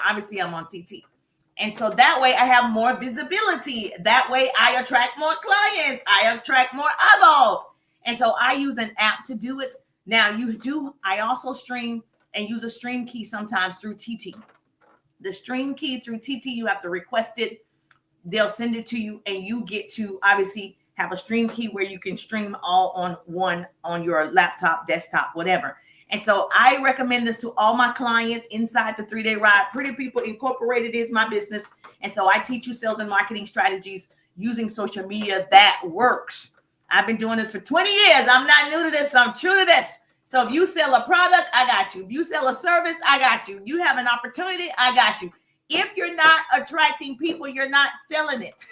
obviously I'm on TT. And so that way I have more visibility. That way I attract more clients. I attract more eyeballs. And so I use an app to do it. Now I also stream and use a stream key sometimes through TT. The stream key through TT, you have to request it. They'll send it to you and you get to obviously have a stream key where you can stream all on your laptop, desktop, whatever. And so I recommend this to all my clients inside the 3-day ride. Pretty People Incorporated is my business. And so I teach you sales and marketing strategies using social media that works. I've been doing this for 20 years. I'm not new to this. I'm true to this. So if you sell a product, I got you. If you sell a service, I got you. You have an opportunity, I got you. If you're not attracting people, you're not selling it.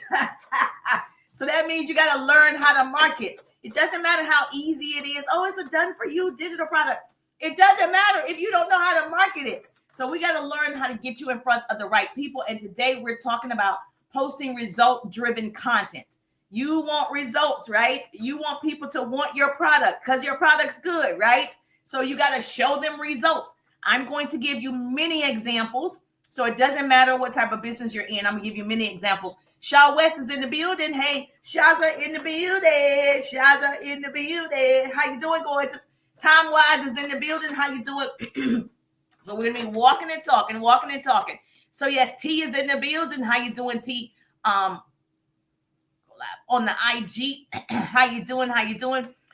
So that means you got to learn how to market. It doesn't matter how easy it is. Oh, it's a done for you digital product. It doesn't matter if you don't know how to market it. So we got to learn how to get you in front of the right people. And today we're talking about posting result-driven content. You want results, right? You want people to want your product because your product's good, right? So you got to show them results. I'm going to give you many examples. So it doesn't matter what type of business you're in. I'm going to give you many examples. Shaw West is in the building. Hey, Shaza in the building. Shaza in the building. How you doing, gorgeous? Time Wise is in the building. How you doing? So we're going to be walking and talking. So yes, T is in the building. How you doing, T? On the IG. How you doing?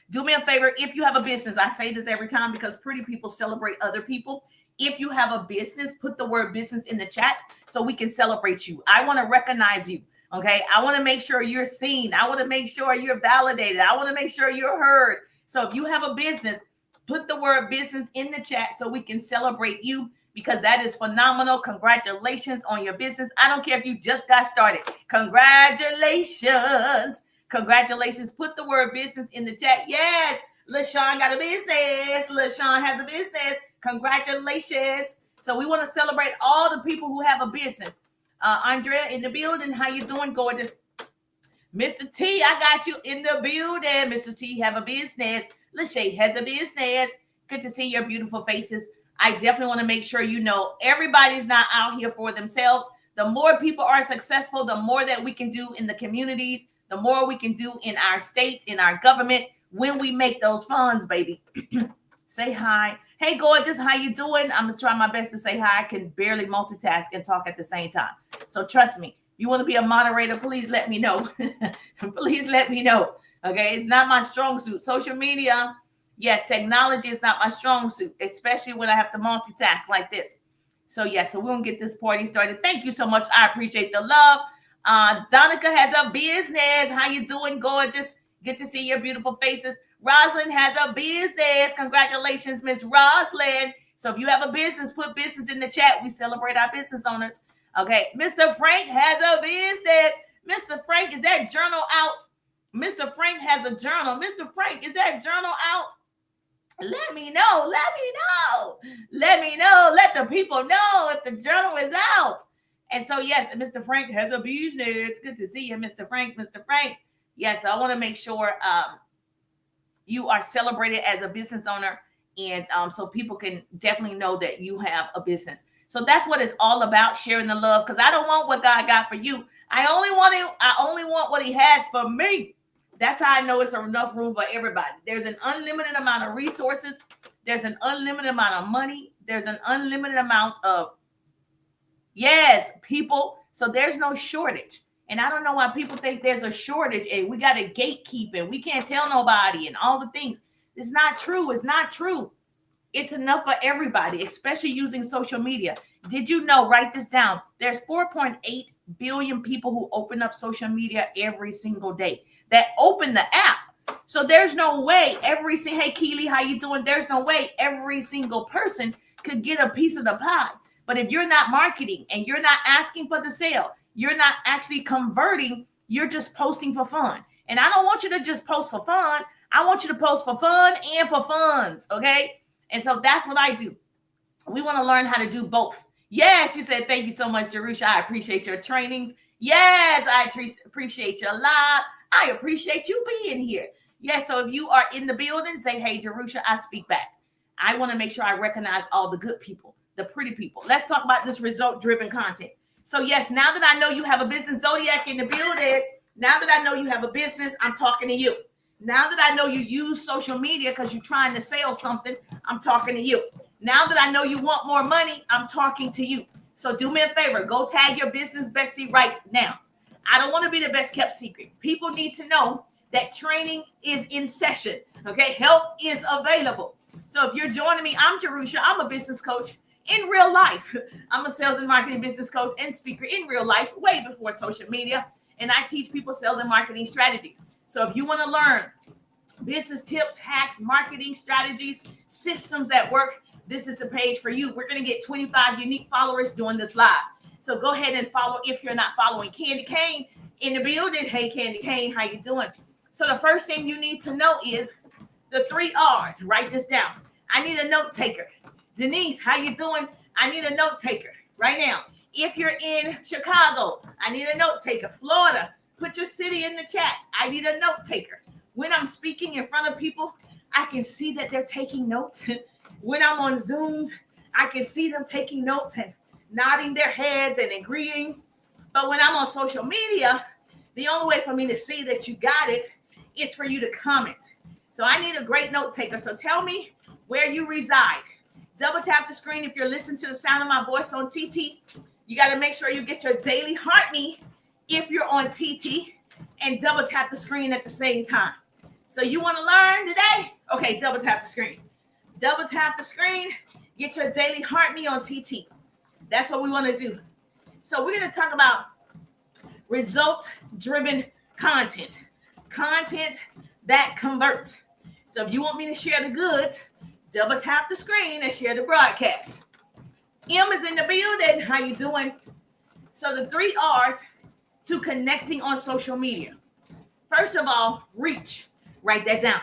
Do me a favor. If you have a business, I say this every time because pretty people celebrate other people. If you have a business, put the word business in the chat so we can celebrate you. I want to recognize you. Okay. I want to make sure you're seen. I want to make sure you're validated. I want to make sure you're heard. So if you have a business, put the word business in the chat so we can celebrate you because that is phenomenal. Congratulations on your business. I don't care if you just got started. Congratulations. Put the word business in the chat. Yes. LaShawn got a business. LaShawn has a business. Congratulations. So we want to celebrate all the people who have a business. Andrea in the building. How you doing, gorgeous? Mr. T, I got you in the building. Mr. T have a business. Lachey has a business. Good to see your beautiful faces. I definitely want to make sure you know everybody's not out here for themselves. The more people are successful, the more that we can do in the communities, the more we can do in our states, in our government, when we make those funds, baby. Say hi. Hey, gorgeous, how you doing? I'm going to try my best to say hi. I can barely multitask and talk at the same time. So trust me, if you want to be a moderator, please let me know. Please let me know. Okay, it's not my strong suit. Social media, yes, technology is not my strong suit, especially when I have to multitask like this. So, yes, so we're going to get this party started. Thank you so much. I appreciate the love. Donica has a business. How you doing, gorgeous? Good to see your beautiful faces. Rosalind has a business. Congratulations, Miss Rosalind. So if you have a business, put business in the chat. We celebrate our business owners. Okay, Mr. Frank has a business. Mr. Frank, is that journal out? Mr. Frank has a journal. Mr. Frank, is that journal out? Let me know. Let the people know if the journal is out. And so, yes, Mr. Frank has a business. Good to see you, Mr. Frank. Yes, I want to make sure you are celebrated as a business owner. And so people can definitely know that you have a business. So that's what it's all about, sharing the love. Because I don't want what God got for you. I only want what he has for me. That's how I know it's enough room for everybody. There's an unlimited amount of resources. There's an unlimited amount of money. There's an unlimited amount of, people. So there's no shortage. And I don't know why people think there's a shortage and we got to gatekeep and we can't tell nobody and all the things. It's not true. It's enough for everybody, especially using social media. Did you know, write this down, there's 4.8 billion people who open up social media every single day that open the app. So there's no way hey Keely, how you doing? There's no way every single person could get a piece of the pie. But if you're not marketing and you're not asking for the sale, you're not actually converting, you're just posting for fun. And I don't want you to just post for fun. I want you to post for fun and for funds, okay? And so that's what I do. We want to learn how to do both. Yes, she said, thank you so much, Jerusha. I appreciate your trainings. Yes, I appreciate you a lot. I appreciate you being here. Yes, so if you are in the building, say, hey, Jerusha, I speak back. I want to make sure I recognize all the good people. the pretty people. Let's talk about this result-driven content. So yes, now that I know you have a business zodiac in the building, now that I know you have a business, I'm talking to you. Now that I know you use social media because you're trying to sell something, I'm talking to you. Now that I know you want more money, I'm talking to you. So do me a favor, go tag your business bestie right now. I don't want to be the best kept secret. People need to know that training is in session. Okay, help is available. So if you're joining me, I'm Jerusha. I'm a business coach in real life. I'm a sales and marketing business coach and speaker in real life, way before social media. And I teach people sales and marketing strategies. So if you want to learn business tips, hacks, marketing strategies, systems that work, this is the page for you. We're going to get 25 unique followers doing this live. So go ahead and follow if you're not following. Candy Kane in the building. Hey, Candy Kane, how you doing? So the first thing you need to know is the 3 R's. Write this down. I need a note taker. Denise, how you doing? I need a note taker right now. If you're in Chicago, I need a note taker. Florida, put your city in the chat. I need a note taker. When I'm speaking in front of people, I can see that they're taking notes. When I'm on Zooms, I can see them taking notes and nodding their heads and agreeing. But when I'm on social media, the only way for me to see that you got it is for you to comment. So I need a great note taker. So tell me where you reside. Double tap the screen if you're listening to the sound of my voice on TT. You got to make sure you get your daily heartbeat if you're on TT, and double tap the screen at the same time. So you want to learn today? Okay, double tap the screen. Double tap the screen. Get your daily heartbeat on TT. That's what we want to do. So we're going to talk about result-driven content. Content that converts. So if you want me to share the goods, double tap the screen and share the broadcast. M is in the building. How you doing? So the 3 R's to connecting on social media. First of all, reach. Write that down.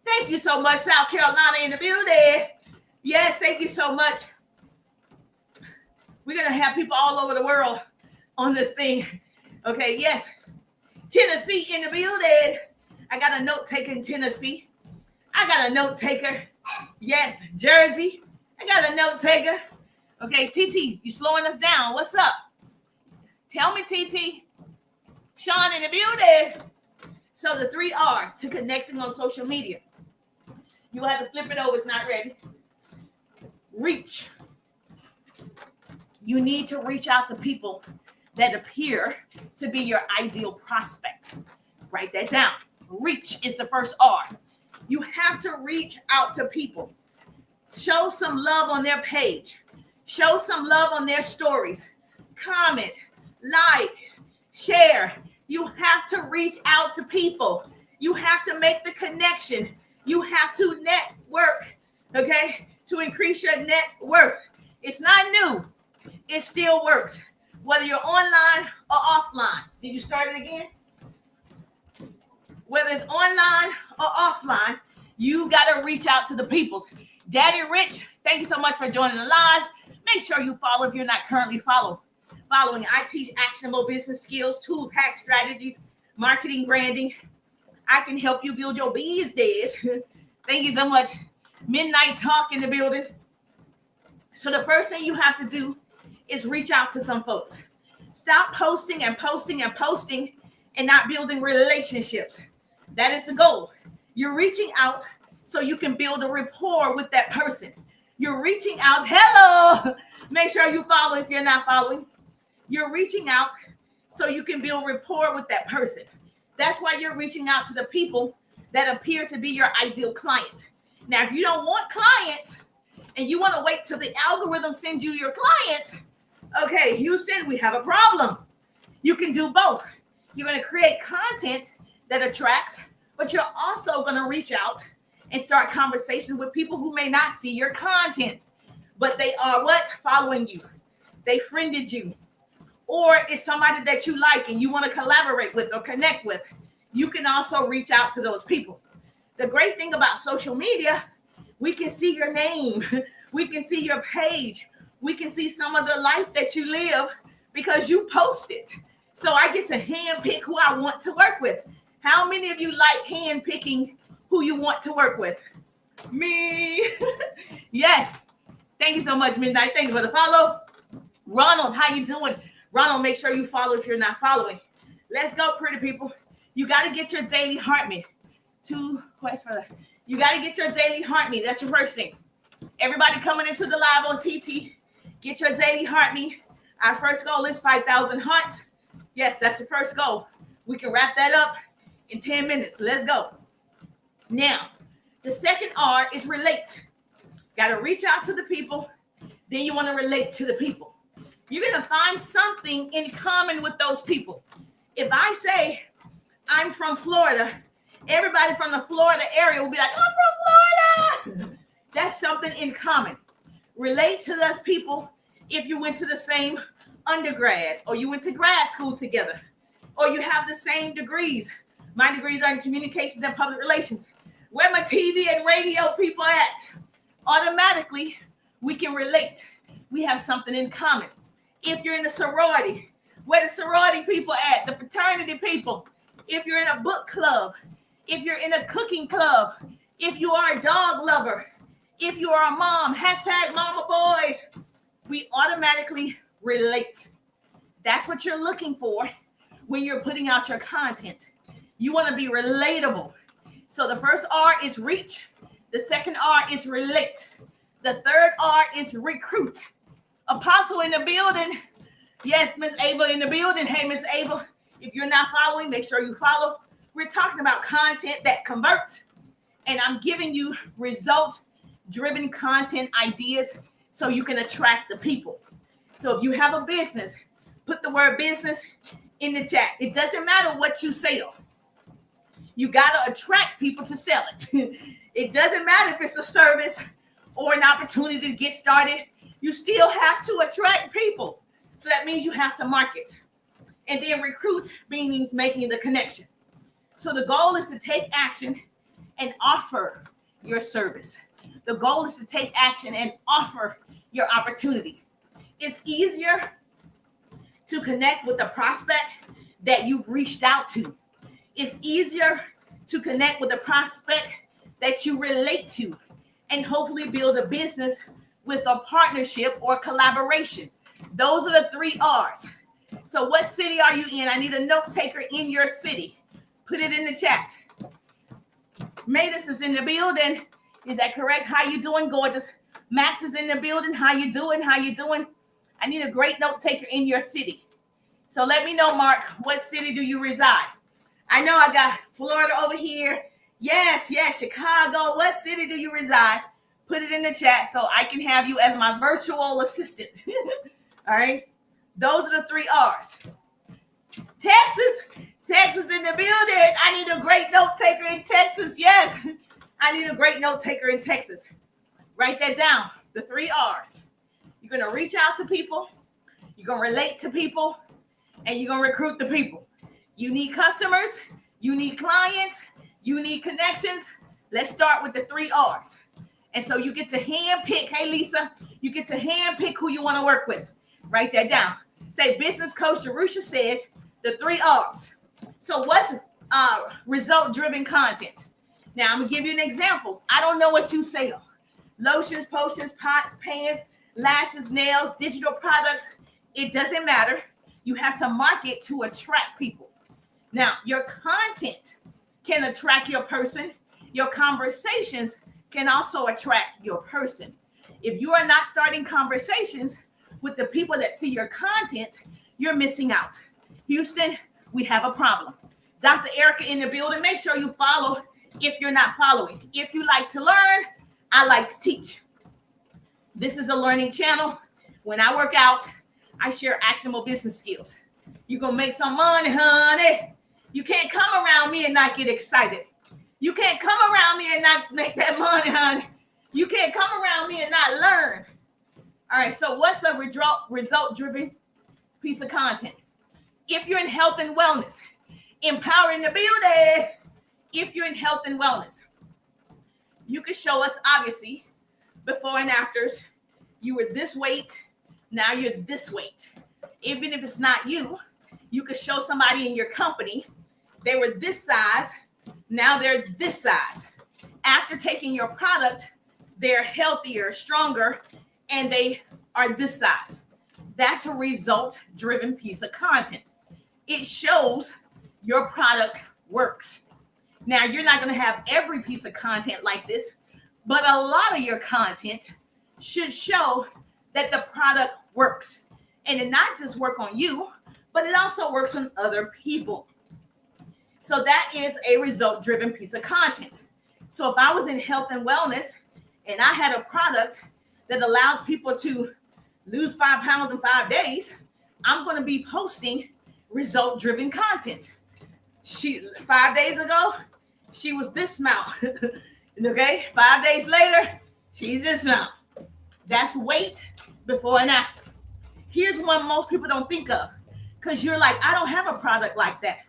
Thank you so much, South Carolina in the building. Yes, thank you so much. We're going to have people all over the world on this thing. Okay, yes. Tennessee in the building. I got a note taker in Tennessee. I got a note taker. Yes, Jersey. I got a note taker. Okay, TT, you slowing us down. What's up? Tell me, TT. Sean in the building. So the 3 R's to connecting on social media. You will have to flip it over. It's not ready. Reach. You need to reach out to people that appear to be your ideal prospect. Write that down. Reach is the first R. You have to reach out to people. Show some love on their page. Show some love on their stories. Comment, like, share. You have to reach out to people. You have to make the connection. You have to network, okay, to increase your net worth. It's not new. It still works, whether you're online or offline. Did you start it again? Whether it's online or offline, you got to reach out to the peoples. Daddy Rich, thank you so much for joining the live. Make sure you follow if you're not currently following. I teach actionable business skills, tools, hacks, strategies, marketing, branding. I can help you build your business. Thank you so much. Midnight Talk in the building. So the first thing you have to do is reach out to some folks. Stop posting and posting and posting and not building relationships. That is the goal. You're reaching out so you can build a rapport with that person. You're reaching out. Hello. Make sure you follow if you're not following. You're reaching out so you can build rapport with that person. That's why you're reaching out to the people that appear to be your ideal client. Now, if you don't want clients and you want to wait till the algorithm sends you your client, okay, Houston, we have a problem. You can do both. You're going to create content that attracts, but you're also going to reach out and start conversations with people who may not see your content, but they are what? Following you. They friended you. Or it's somebody that you like and you want to collaborate with or connect with. You can also reach out to those people. The great thing about social media, we can see your name. We can see your page. We can see some of the life that you live because you post it. So I get to handpick who I want to work with. How many of you like handpicking who you want to work with? Me. Yes. Thank you so much, Midnight. Thank you for the follow. Ronald, how you doing? Ronald, make sure you follow if you're not following. Let's go, pretty people. You got to get your daily heart rate. 2 questions for that. You got to get your daily heart rate. That's your first thing. Everybody coming into the live on TT, get your daily heart rate. Our first goal is 5,000 hearts. Yes, that's the first goal. We can wrap that up in 10 minutes. Let's go. Now, the second R is relate. Got to reach out to the people. Then you want to relate to the people. You're going to find something in common with those people. If I say I'm from Florida, everybody from the Florida area will be like, I'm from Florida. That's something in common. Relate to those people if you went to the same undergrads or you went to grad school together or you have the same degrees. My degrees are in communications and public relations. Where my TV and radio people at? Automatically, we can relate. We have something in common. If you're in a sorority, where the sorority people at? The fraternity people. If you're in a book club, if you're in a cooking club, if you are a dog lover, if you are a mom, hashtag mama boys, we automatically relate. That's what you're looking for when you're putting out your content. You want to be relatable. So the first R is reach. The second R is relate. The third R is recruit. Apostle in the building. Yes, Miss Ava in the building. Hey, Miss Ava, if you're not following, make sure you follow. We're talking about content that converts. And I'm giving you result-driven content ideas so you can attract the people. So if you have a business, put the word business in the chat. It doesn't matter what you sell. You got to attract people to sell it. It doesn't matter if it's a service or an opportunity to get started. You still have to attract people. So that means you have to market. And then recruit means making the connection. So the goal is to take action and offer your service. The goal is to take action and offer your opportunity. It's easier to connect with a prospect that you've reached out to. It's easier to connect with a prospect that you relate to and hopefully build a business with a partnership or collaboration. Those are the 3 R's. So what city are you in? I need a note taker in your city. Put it in the chat. Matus is in the building. Is that correct? How you doing, gorgeous? Max is in the building. How you doing? How you doing? I need a great note taker in your city. So let me know, Mark, what city do you reside? I know I got Florida over here. Yes, Chicago. What city do you reside? Put it in the chat so I can have you as my virtual assistant. All right. Those are the 3 R's. Texas in the building. I need a great note taker in Texas. Yes, I need a great note taker in Texas. Write that down. The 3 R's. You're going to reach out to people. You're going to relate to people. And you're going to recruit the people. You need customers. You need clients. You need connections. Let's start with the 3 R's. And so you get to handpick. Hey, Lisa, you get to handpick who you want to work with. Write that down. Say, business coach Jerusha said the 3 R's. So what's result-driven content? Now, I'm going to give you an examples. I don't know what you sell. Lotions, potions, pots, pans, lashes, nails, digital products. It doesn't matter. You have to market to attract people. Now, your content can attract your person. Your conversations can also attract your person. If you are not starting conversations with the people that see your content, you're missing out. Houston, we have a problem. Dr. Erica in the building, make sure you follow if you're not following. If you like to learn, I like to teach. This is a learning channel. When I work out, I share actionable business skills. You're going to make some money, honey. You can't come around me and not get excited. You can't come around me and not make that money, honey. You can't come around me and not learn. All right, so what's a result-driven piece of content? If you're in health and wellness, empowering the building. If you're in health and wellness, you can show us, obviously, before and afters. You were this weight, now you're this weight. Even if it's not you, you could show somebody in your company, they were this size, now they're this size. After taking your product, they're healthier, stronger, and they are this size. That's a result-driven piece of content. It shows your product works. Now, you're not going to have every piece of content like this, but a lot of your content should show that the product works. And it not just work on you, but it also works on other people. So that is a result-driven piece of content. So if I was in health and wellness and I had a product that allows people to lose 5 pounds in 5 days, I'm going to be posting result-driven content. 5 days ago, she was this amount. Okay, 5 days later, she's this amount. That's weight before and after. Here's one most people don't think of, because you're like, I don't have a product like that.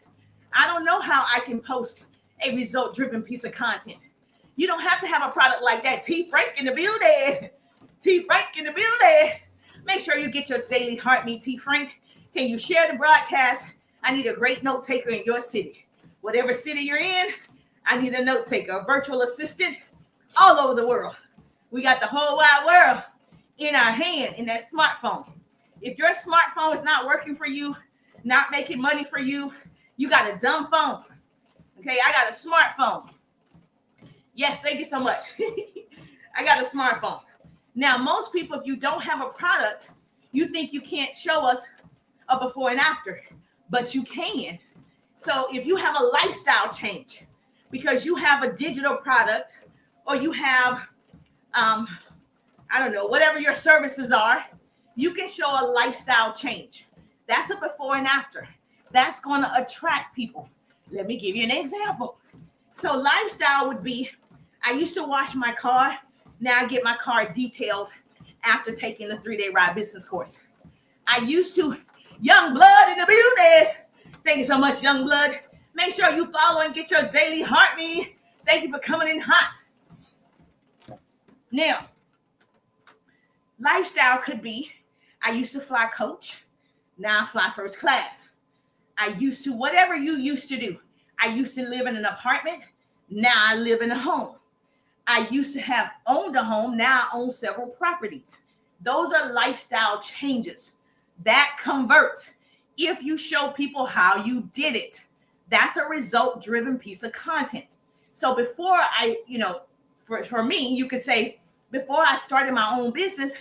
I don't know how I can post a result-driven piece of content. You don't have to have a product like that. T. Frank in the building. T. Frank in the building. Make sure you get your daily heart meet, T. Frank. Can you share the broadcast? I need a great note taker in your city. Whatever city you're in, I need a note taker, a virtual assistant all over the world. We got the whole wide world in our hand, in that smartphone. If your smartphone is not working for you, not making money for you, you got a dumb phone. Okay, I got a smartphone. Yes, thank you so much. I got a smartphone. Now, most people, if you don't have a product, you think you can't show us a before and after, but you can. So if you have a lifestyle change because you have a digital product or you have, I don't know, whatever your services are, you can show a lifestyle change. That's a before and after. That's going to attract people. Let me give you an example. So lifestyle would be, I used to wash my car. Now I get my car detailed after taking the 3-day ride business course. I used to, young blood in the building. Thank you so much, young blood. Make sure you follow and get your daily heart meet. Thank you for coming in hot. Now, lifestyle could be, I used to fly coach. Now I fly first class. I used to, whatever you used to do. I used to live in an apartment. Now I live in a home. I used to have owned a home. Now I own several properties. Those are lifestyle changes. That converts. If you show people how you did it, that's a result-driven piece of content. So before I, for me, you could say, before I started my own business,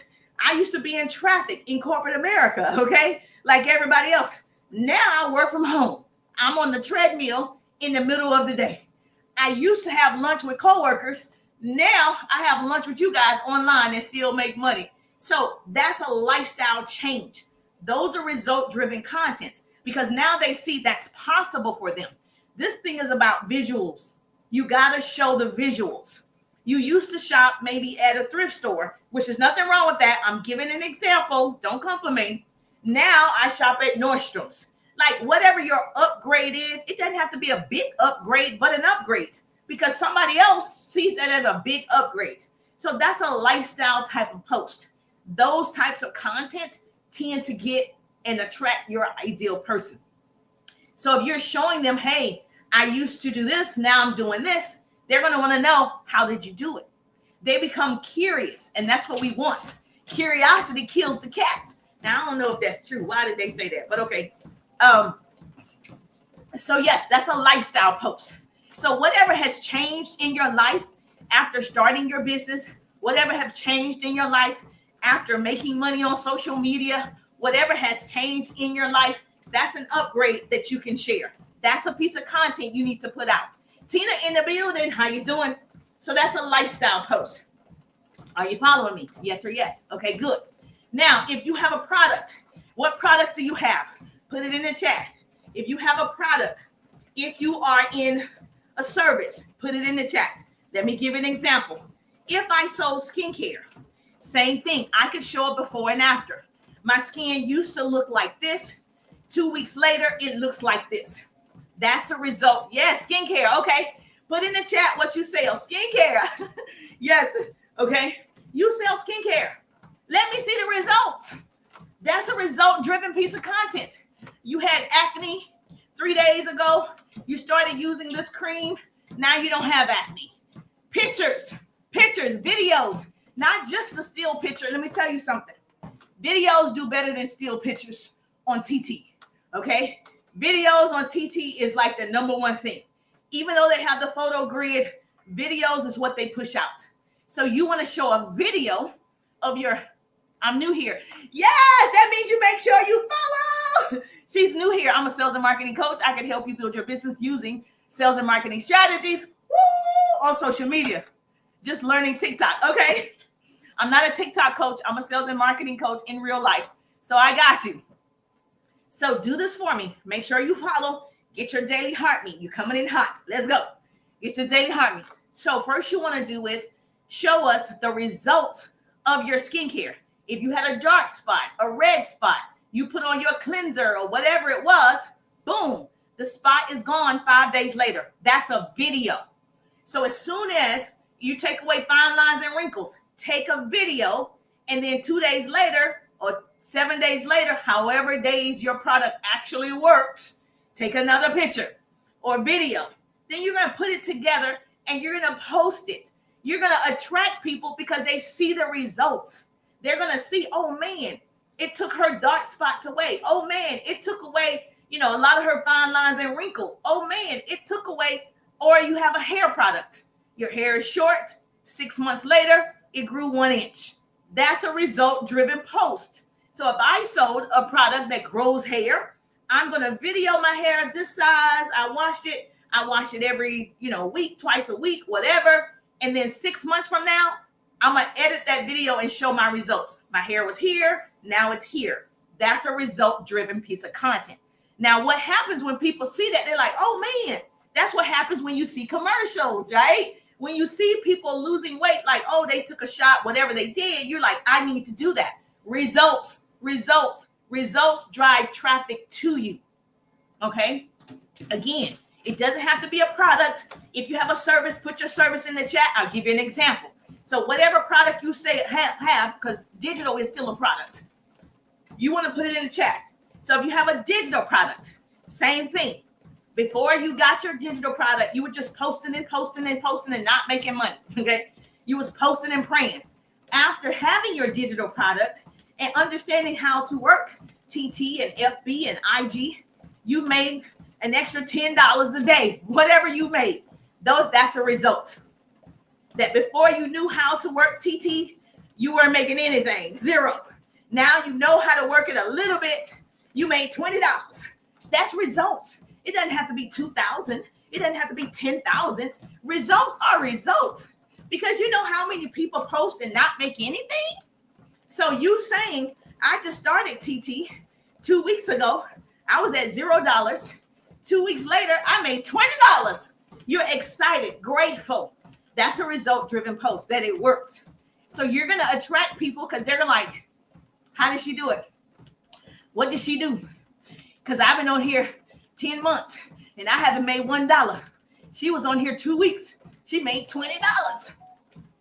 I used to be in traffic in corporate America, okay? Like everybody else. Now I work from home. I'm on the treadmill in the middle of the day. I used to have lunch with coworkers. Now I have lunch with you guys online and still make money. So that's a lifestyle change. Those are result-driven content because now they see that's possible for them. This thing is about visuals. You got to show the visuals. You used to shop maybe at a thrift store, which is nothing wrong with that. I'm giving an example. Don't compliment. Now I shop at Nordstrom's. Like whatever your upgrade is, it doesn't have to be a big upgrade, but an upgrade because somebody else sees that as a big upgrade. So that's a lifestyle type of post. Those types of content tend to get and attract your ideal person. So if you're showing them, hey, I used to do this, now I'm doing this, they're going to want to know, how did you do it? They become curious, and that's what we want. Curiosity kills the cat. Now, I don't know if that's true. Why did they say that? But okay. So yes, that's a lifestyle post. So whatever has changed in your life after starting your business, whatever have changed in your life after making money on social media, whatever has changed in your life, that's an upgrade that you can share. That's a piece of content you need to put out. Tina in the building, how you doing? So that's a lifestyle post. Are you following me? Yes or yes? Okay, good. Now, if you have a product, what product do you have? Put it in the chat. If you have a product, if you are in a service, put it in the chat. Let me give an example. If I sold skincare, same thing. I could show it before and after. My skin used to look like this. 2 weeks later, it looks like this. That's a result. Yes, skincare. Okay. Put in the chat what you sell. Skincare. Yes. Okay. You sell skincare. Let me see the results. That's a result-driven piece of content. You had acne 3 days ago. You started using this cream. Now you don't have acne. Pictures, videos. not just a still picture. Let me tell you something. Videos do better than still pictures on TT. Okay? Videos on TT is like the number one thing. Even though they have the photo grid, videos is what they push out. So you want to show a video of your, I'm new here. Yes, that means you make sure you follow. She's new here. I'm a sales and marketing coach. I can help you build your business using sales and marketing strategies on social media. Just learning TikTok, okay? I'm not a TikTok coach. I'm a sales and marketing coach in real life. So I got you. So do this for me. Make sure you follow. Get your daily heart meet. You're coming in hot. Let's go. Get your daily heart meet. So first you want to do is show us the results of your skincare. If you had a dark spot, a red spot, you put on your cleanser or whatever it was, boom, the spot is gone 5 days later. That's a video. So as soon as you take away fine lines and wrinkles, take a video, and then 2 days later or 7 days later, however days your product actually works, take another picture or video. Then you're going to put it together and you're going to post it. You're going to attract people because they see the results. They're going to see, oh man, it took her dark spots away. Oh man, it took away, a lot of her fine lines and wrinkles. Oh man, it took away, or you have a hair product. Your hair is short. 6 months later, it grew 1 inch. That's a result-driven post. So if I sold a product that grows hair, I'm going to video my hair this size. I wash it every, week, twice a week, whatever. And then 6 months from now, I'm going to edit that video and show my results. My hair was here. Now it's here. That's a result-driven piece of content. Now, what happens when people see that? They're like, oh, man, that's what happens when you see commercials, right? When you see people losing weight, like, oh, they took a shot, whatever they did, you're like, I need to do that. Results drive traffic to you. Okay? Again, it doesn't have to be a product. If you have a service, put your service in the chat. I'll give you an example. So whatever product you say have, because digital is still a product, you want to put it in the chat. So if you have a digital product, same thing. Before you got your digital product, you were just posting and not making money. Okay? You was posting and praying. After having your digital product and understanding how to work TT and FB and IG, you made an extra $10 a day, whatever you made. That's a result. That before you knew how to work TT, you weren't making anything, zero. Now you know how to work it a little bit. You made $20. That's results. It doesn't have to be 2,000. It doesn't have to be 10,000. Results are results, because you know how many people post and not make anything. So you saying, I just started TT 2 weeks ago. I was at $0. 2 weeks later, I made $20. You're excited, grateful. That's a result-driven post, that it works. So you're going to attract people because they're like, how did she do it? What did she do? Because I've been on here 10 months and I haven't made $1. She was on here 2 weeks. She made $20.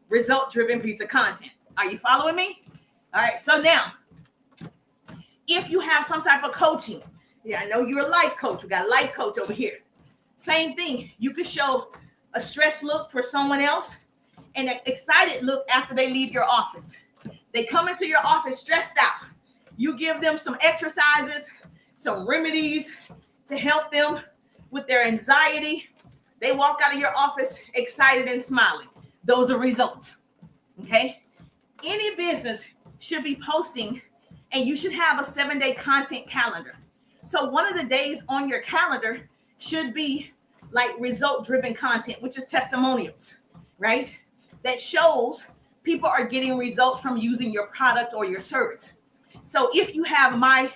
Result-driven piece of content. Are you following me? All right. So now, if you have some type of coaching, I know you're a life coach. We got a life coach over here. Same thing. You can show a stressed look for someone else and an excited look after they leave your office. They come into your office stressed out. You give them some exercises, some remedies to help them with their anxiety. They walk out of your office excited and smiling. Those are results. Okay? Any business should be posting, and you should have a 7-day content calendar. So one of the days on your calendar should be like result-driven content, which is testimonials, right? That shows people are getting results from using your product or your service. So if you have my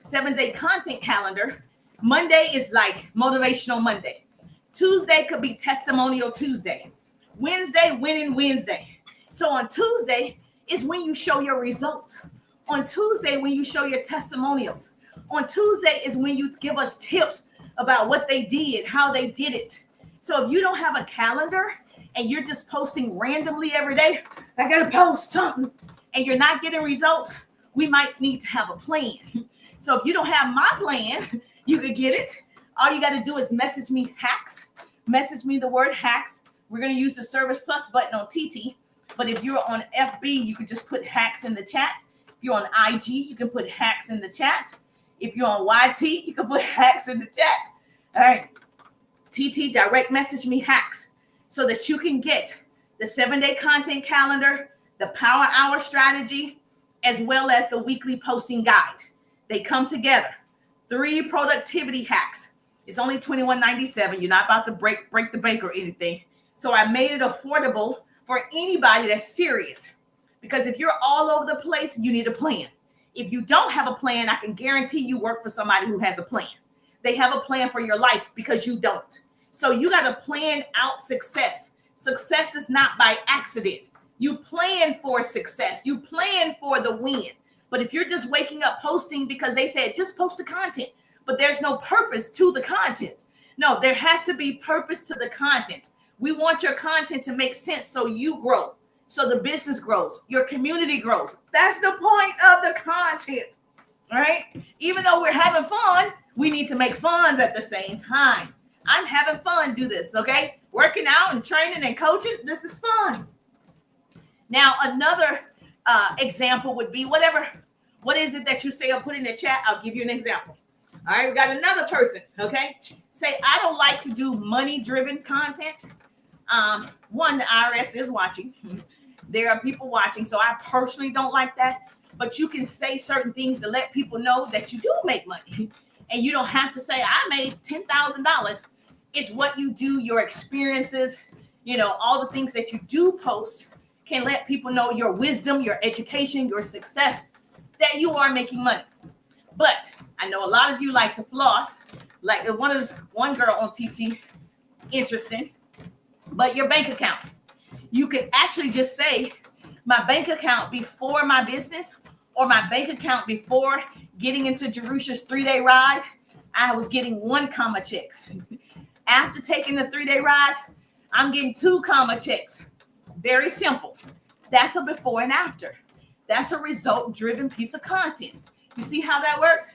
7-day content calendar, Monday is like motivational Monday. Tuesday could be testimonial Tuesday. Wednesday, winning Wednesday. So on Tuesday is when you show your results. On Tuesday, when you show your testimonials. On Tuesday is when you give us tips about what they did, how they did it. So if you don't have a calendar and you're just posting randomly every day, I got to post something, and you're not getting results, we might need to have a plan. So if you don't have my plan, you could get it. All you got to do is message me hacks. Message me the word hacks. We're going to use the Service Plus button on TT. But if you're on FB, you can just put hacks in the chat. If you're on IG, you can put hacks in the chat. If you're on YT, you can put hacks in the chat. All right. TT, direct message me hacks so that you can get the 7-day content calendar, the power hour strategy, as well as the weekly posting guide. They come together. 3 productivity hacks. It's only $21.97. You're not about to break the bank or anything. So I made it affordable for anybody that's serious. Because if you're all over the place, you need a plan. If you don't have a plan, I can guarantee you work for somebody who has a plan. They have a plan for your life because you don't. So you got to plan out success. Success is not by accident. You plan for success. You plan for the win. But if you're just waking up posting because they said just post the content, but there's no purpose to the content. No, there has to be purpose to the content. We want your content to make sense so you grow, so the business grows, your community grows. That's the point of the content, right? Even though we're having fun, we need to make funds at the same time. I'm having fun do this, okay? Working out and training and coaching, this is fun. Now, another example would be what is it that you say or put in the chat? I'll give you an example. All right, we got another person, okay? Say, I don't like to do money-driven content. One, the IRS is watching. There are people watching, so I personally don't like that. But you can say certain things to let people know that you do make money. And you don't have to say, I made $10,000. It's what you do, your experiences, all the things that you do post can let people know your wisdom, your education, your success, that you are making money. But I know a lot of you like to floss, like one girl on TT, interesting, but your bank account. You could actually just say my bank account before my business or my bank account before getting into Jerusha's 3-day ride, I was getting 1 comma checks. After taking the 3-day ride, I'm getting 2 comma checks. Very simple. That's a before and after. That's a result-driven piece of content. You see how that works?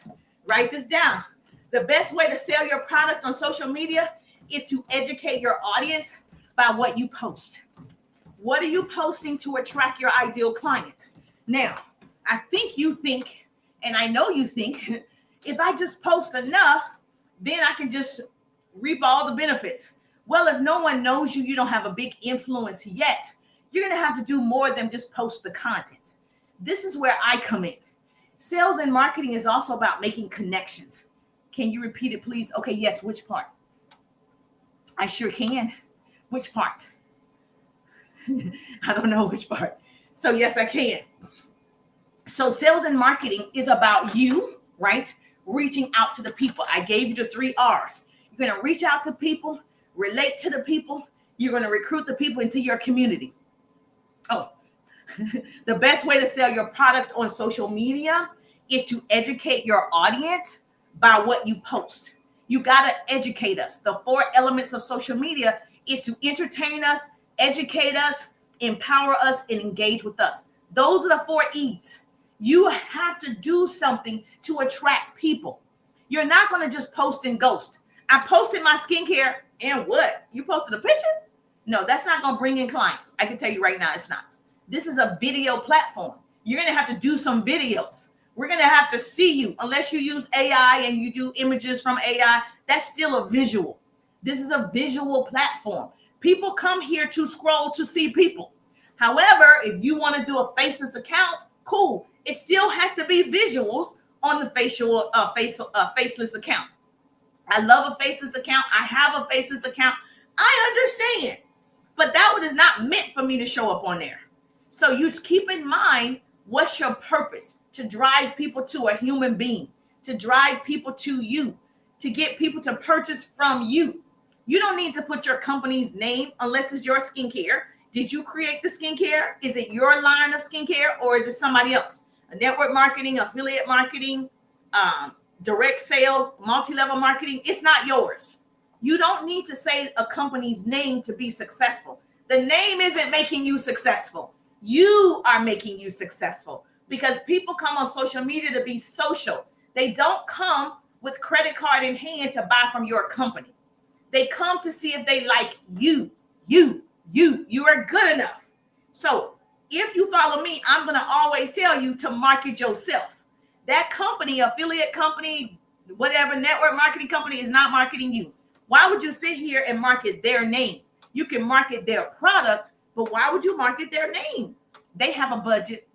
Write this down. The best way to sell your product on social media is to educate your audience by what you post. What are you posting to attract your ideal client? Now, I think you think, and I know you think, if I just post enough, then I can just reap all the benefits. Well, if no one knows you, you don't have a big influence yet, you're going to have to do more than just post the content. This is where I come in. Sales and marketing is also about making connections. Can you repeat it, please? Okay, yes. Which part? I sure can. Which part? I don't know which part. So yes, I can. So sales and marketing is about you, right? Reaching out to the people. I gave you the 3 R's. You're going to reach out to people, relate to the people. You're going to recruit the people into your community. Oh, the best way to sell your product on social media is to educate your audience by what you post. You got to educate us. The 4 elements of social media is to entertain us, educate us, empower us, and engage with us. Those are the 4 E's. You have to do something to attract people. You're not going to just post and ghost. I posted my skincare and what? You posted a picture? No, that's not going to bring in clients. I can tell you right now, it's not. This is a video platform. You're going to have to do some videos. We're going to have to see you. Unless you use AI and you do images from AI, that's still a visual. This is a visual platform. People come here to scroll to see people. However, if you want to do a faceless account, cool. It still has to be visuals on the faceless account. I love a faceless account. I have a faceless account. I understand. But that one is not meant for me to show up on there. So you just keep in mind, what's your purpose? To drive people to a human being, to drive people to you, to get people to purchase from you. You don't need to put your company's name unless it's your skincare. Did you create the skincare? Is it your line of skincare or is it somebody else? A network marketing, affiliate marketing, direct sales, multi-level marketing. It's not yours. You don't need to say a company's name to be successful. The name isn't making you successful. You are making you successful because people come on social media to be social. They don't come with credit card in hand to buy from your company. They come to see if they like you. You are good enough. So If you follow me, I'm going to always tell you to market yourself. That company, affiliate company, whatever network marketing company is not marketing you. Why would you sit here and market their name? You can market their product, but why would you market their name? They have a budget.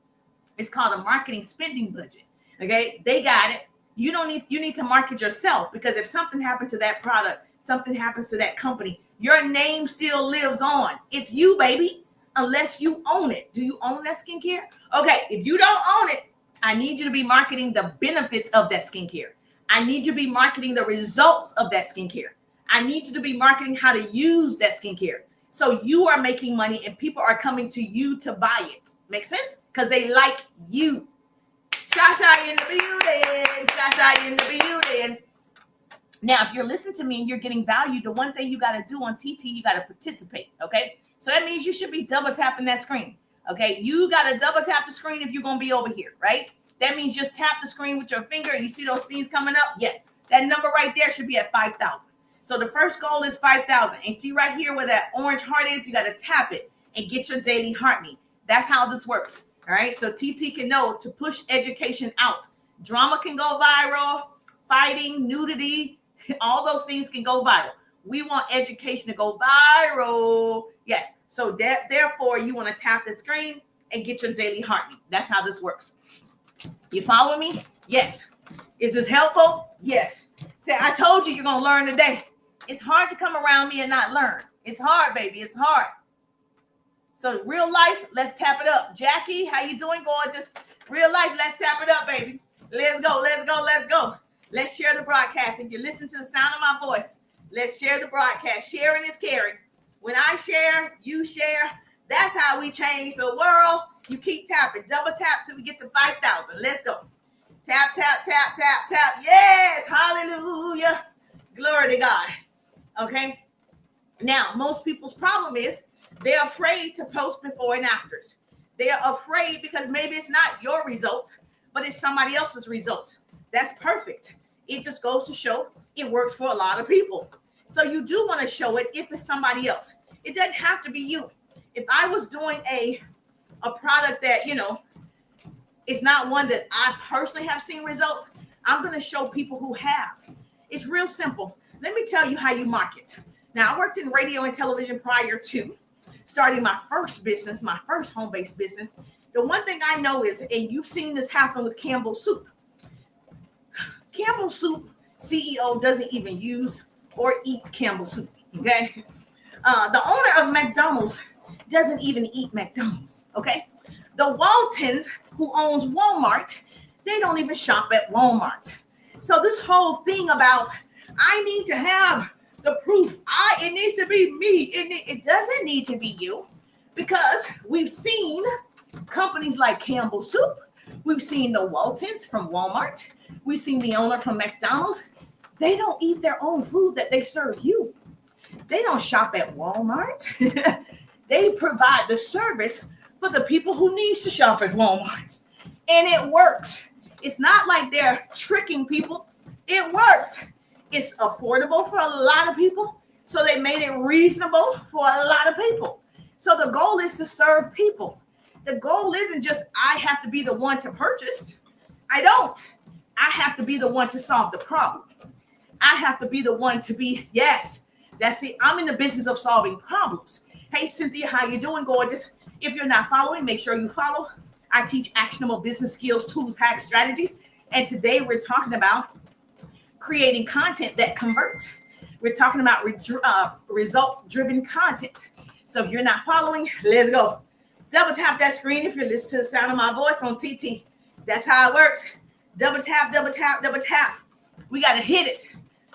It's called a marketing spending budget. Okay, they got it. You need to market yourself, because if something happened to that product, something happens to that company, your name still lives on. It's you, baby, unless you own it. Do you own that skincare? Okay, if you don't own it, I need you to be marketing the benefits of that skincare. I need you to be marketing the results of that skincare. I need you to be marketing how to use that skincare. So you are making money and people are coming to you to buy it. Make sense? Because they like you. Shasha in the building. Shasha in the building. Now, if you're listening to me and you're getting value, the one thing you got to do on TT, you got to participate. Okay. So that means you should be double tapping that screen. Okay. You got to double tap the screen if you're going to be over here, right? That means just tap the screen with your finger and you see those C's coming up. Yes. That number right there should be at 5,000. So the first goal is 5,000. And see right here where that orange heart is, you got to tap it and get your daily heart meet. That's how this works. All right. So TT can know to push education out. Drama can go viral. Fighting, nudity, all those things can go viral. We want education to go viral. Yes. So therefore, you want to tap the screen and get your daily heart meet. That's how this works. You follow me? Yes. Is this helpful? Yes. Say, I told you you're going to learn today. It's hard to come around me and not learn. It's hard, baby. It's hard. So real life, let's tap it up. Jackie, how you doing, gorgeous? Real life, let's tap it up, baby. Let's go, let's go, let's go. Let's share the broadcast. If you listen to the sound of my voice, let's share the broadcast. Sharing is caring. When I share, you share. That's how we change the world. You keep tapping. Double tap till we get to 5,000. Let's go. Tap, tap, tap, tap, tap. Yes, hallelujah. Glory to God. Okay. Now, most people's problem is they're afraid to post before and afters. They're afraid because maybe it's not your results, but it's somebody else's results. That's perfect. It just goes to show it works for a lot of people. So you do want to show it if it's somebody else. It doesn't have to be you. If I was doing a product that, is not one that I personally have seen results, I'm going to show people who have. It's real simple. Let me tell you how you market. Now, I worked in radio and television prior to starting my first business, my first home-based business. The one thing I know is, and you've seen this happen with Campbell Soup. Campbell Soup CEO doesn't even use or eat Campbell Soup, okay? The owner of McDonald's doesn't even eat McDonald's, okay? The Waltons, who owns Walmart, they don't even shop at Walmart. So this whole thing about, I need to have the proof, it needs to be me. It doesn't need to be you, because we've seen companies like Campbell Soup. We've seen the Waltons from Walmart. We've seen the owner from McDonald's. They don't eat their own food that they serve you. They don't shop at Walmart. They provide the service for the people who needs to shop at Walmart. And it works. It's not like they're tricking people. It works. It's affordable for a lot of people. So they made it reasonable for a lot of people. So the goal is to serve people. The goal isn't just I have to be the one to purchase. I don't. I have to be the one to solve the problem. I have to be the one to be, yes, that's it. I'm in the business of solving problems. Hey, Cynthia, how you doing, gorgeous? If you're not following, make sure you follow. I teach actionable business skills, tools, hacks, strategies. And today we're talking about creating content that converts. We're talking about result-driven content. So if you're not following, let's go. Double tap that screen if you're listening to the sound of my voice on TT. That's how it works. Double tap, double tap, double tap. We got to hit it.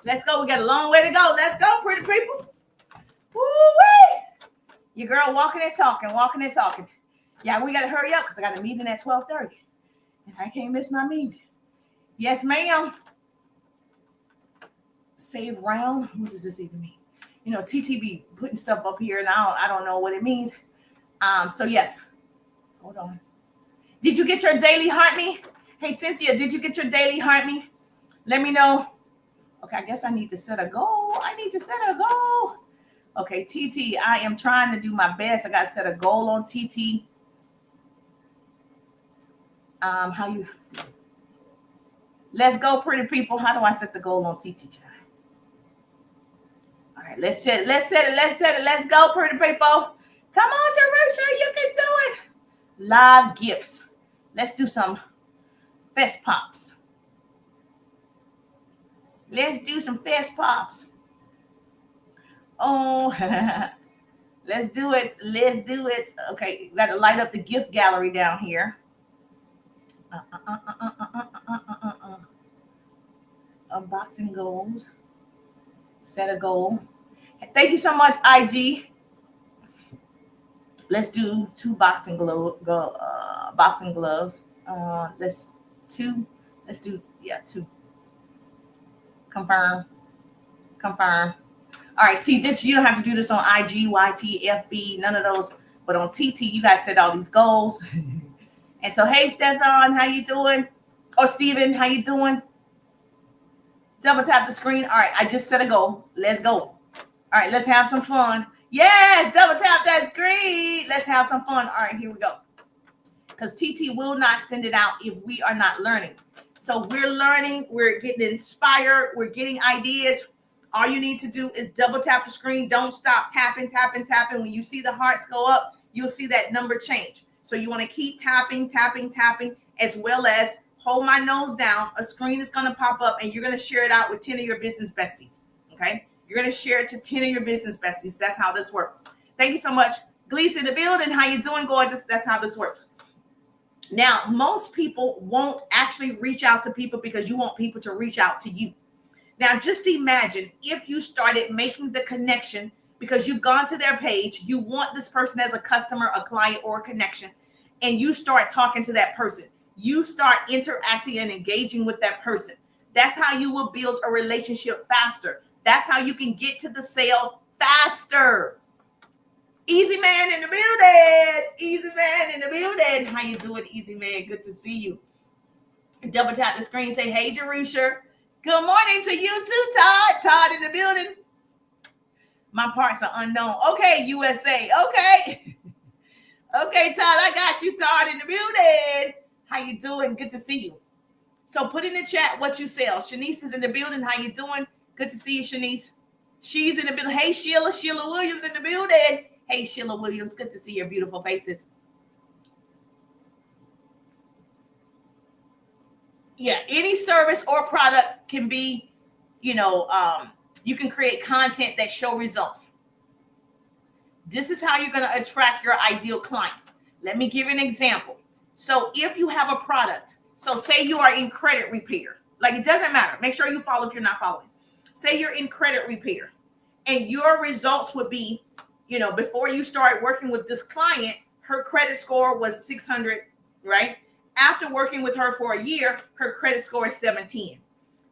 Let's go. We got a long way to go. Let's go, pretty people. Woo-wee. Your girl walking and talking, walking and talking. Yeah, we got to hurry up because I got a meeting at 12:30. And I can't miss my meeting. Yes, ma'am. Save round. What does this even mean? TT be putting stuff up here and I don't know what it means. So yes. Hold on. Did you get your daily heart me? Hey, Cynthia, did you get your daily heart me? Let me know. Okay, I guess I need to set a goal. Okay, TT, I am trying to do my best. I got to set a goal on TT. How you? Let's go, pretty people. How do I set the goal on TT Chat? All right, let's set it. Let's go, pretty people. Come on, Jerusha, you can do it. Live gifts. Let's do some fest pops. Let's do some fest pops. Oh, let's do it. Let's do it. Okay, you got to light up the gift gallery down here. Unboxing goals. Set a goal. Thank you so much, IG. Let's do 2 boxing gloves. Let's do 2. Confirm. All right, see this, you don't have to do this on IG, YT, FB, none of those, but on TT, you guys set all these goals. And so, hey, Stefan, how you doing? Or Steven, how you doing? Double tap the screen. All right, I just set a goal. Let's go. All right, let's have some fun. Yes, double tap that screen. Let's have some fun. All right, here we go. Because TT will not send it out if we are not learning. So we're learning, we're getting inspired, we're getting ideas. All you need to do is double tap the screen. Don't stop tapping. When you see the hearts go up, you'll see that number change. So you want to keep tapping, as well as hold my nose down. A screen is going to pop up and you're going to share it out with 10 of your business besties. Okay? You're going to share it to 10 of your business besties. That's how this works. Thank you so much. Gleese in the building. How you doing, gorgeous? That's how this works. Now, most people won't actually reach out to people because you want people to reach out to you. Now, just imagine if you started making the connection because you've gone to their page, you want this person as a customer, a client, or a connection, and you start talking to that person. You start interacting and engaging with that person. That's how you will build a relationship faster. That's how you can get to the sale faster. Easy man in the building. How you doing, Easy man? Good to see you. Double tap the screen. Say, hey, Jerusha. Good morning to you too, Todd. Todd in the building. My parts are unknown. Okay, USA. Okay. Okay, Todd, I got you, Todd, in the building. How you doing? Good to see you. So put in the chat what you sell. Shanice is in the building. How you doing? Good to see you, Shanice. She's in the building. Hey, Sheila Williams in the building. Hey, Sheila Williams. Good to see your beautiful faces. Yeah, any service or product can be, you can create content that show results. This is how you're going to attract your ideal client. Let me give you an example. So if you have a product, so say you are in credit repair, like it doesn't matter. Make sure you follow if you're not following. Say you're in credit repair and your results would be, before you start working with this client, her credit score was 600, right? After working with her for a year, her credit score is 710.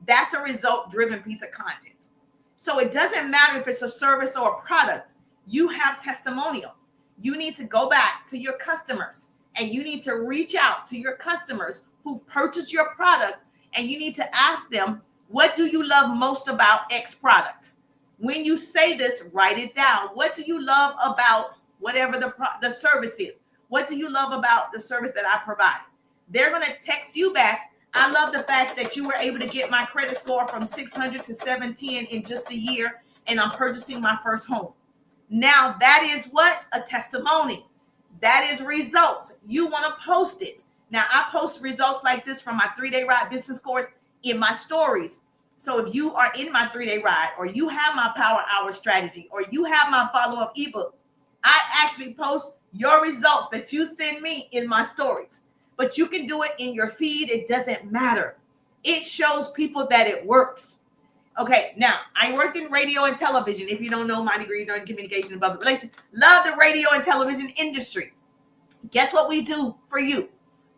That's a result-driven piece of content. So it doesn't matter if it's a service or a product. You have testimonials. You need to go back to your customers and you need to reach out to your customers who've purchased your product and you need to ask them, what do you love most about X product? When you say this, write it down. What do you love about whatever the service is? What do you love about the service that I provide? They're going to text you back. I love the fact that you were able to get my credit score from 600 to 710 in just a year, and I'm purchasing my first home. Now, that is what? A testimony. That is results. You want to post it. Now, I post results like this from my 3-day ride business course in my stories. So if you are in my 3-day ride or you have my power hour strategy or you have my follow-up ebook, I actually post your results that you send me in my stories. But you can do it in your feed. It doesn't matter. It shows people that it works. Okay, now, I worked in radio and television. If you don't know, my degrees are in communication and public relations. Love the radio and television industry. Guess what we do for you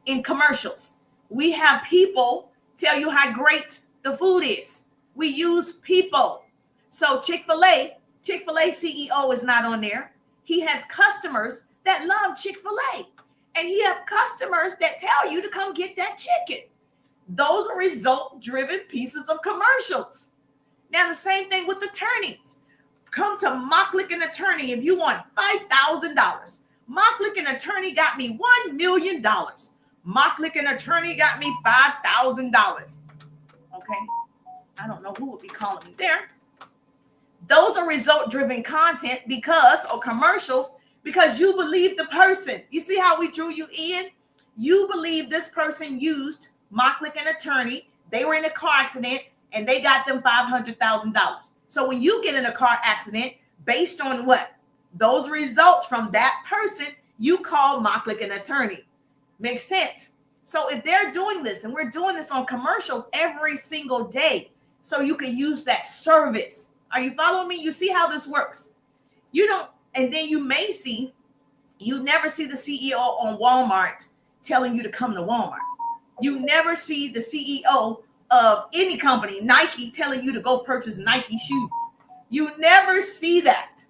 in commercials? We have people tell you how great the food is. We use people. So Chick-fil-A CEO is not on there. He has customers that love Chick-fil-A. And he have customers that tell you to come get that chicken. Those are result-driven pieces of commercials. Now, the same thing with attorneys. Come to Mocklick & Attorney if you want $5,000. Mocklick & Attorney got me $1 million. Mocklick and Attorney got me $5,000. Okay. I don't know who would be calling me there. Those are result-driven content or commercials because you believe the person. You see how we drew you in? You believe this person used Mocklick and Attorney. They were in a car accident and they got them $500,000. So when you get in a car accident, based on what? Those results from that person, you call Mocklick and Attorney. Makes sense? So if they're doing this, and we're doing this on commercials every single day, so you can use that service. Are you following me? You see how this works? You don't, and then you never see the CEO on Walmart telling you to come to Walmart. You never see the CEO of any company, Nike, telling you to go purchase Nike shoes. You never see that.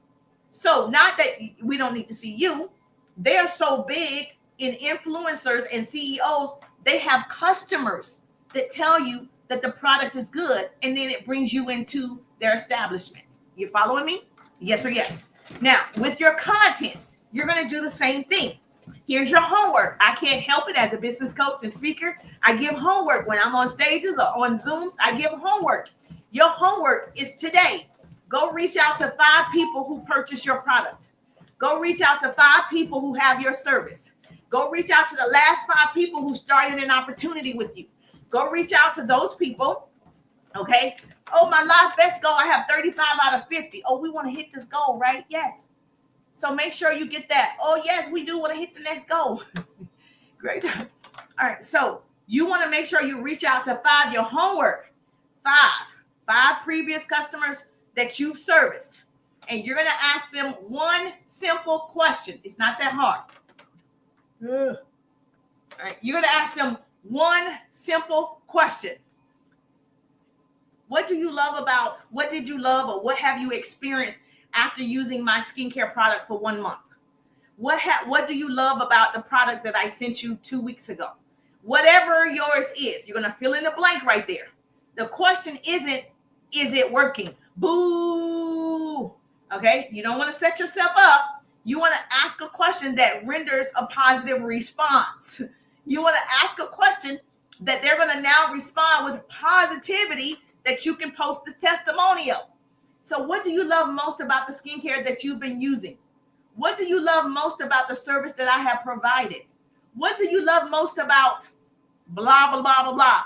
So not that we don't need to see you. They're so big in influencers and CEOs, they have customers that tell you that the product is good, and then it brings you into their establishments. You following me? Yes or yes? Now, with your content, you're going to do the same thing. Here's your homework. I can't help it as a business coach and speaker. I give homework when I'm on stages or on Zooms. I give homework. Your homework is today. Go reach out to 5 people who purchase your product. Go reach out to 5 people who have your service. Go reach out to the last 5 people who started an opportunity with you. Go reach out to those people. Okay. Oh, my life best goal. I have 35 out of 50. Oh, we want to hit this goal, right? Yes. So make sure you get that. Oh, yes, we do want to hit the next goal. Great. All right. So you want to make sure you reach out to 5, your homework, 5 previous customers that you've serviced. And you're going to ask them one simple question. It's not that hard. All right. You're going to ask them one simple question. What did you love or what have you experienced after using my skincare product for 1 month? What do you love about the product that I sent you 2 weeks ago? Whatever yours is, you're going to fill in the blank right there. The question isn't, is it working? Boo. Okay. You don't want to set yourself up. You want to ask a question that renders a positive response. You want to ask a question that they're going to now respond with positivity that you can post the testimonial. So what do you love most about the skincare that you've been using? What do you love most about the service that I have provided? What do you love most about blah, blah, blah, blah, blah?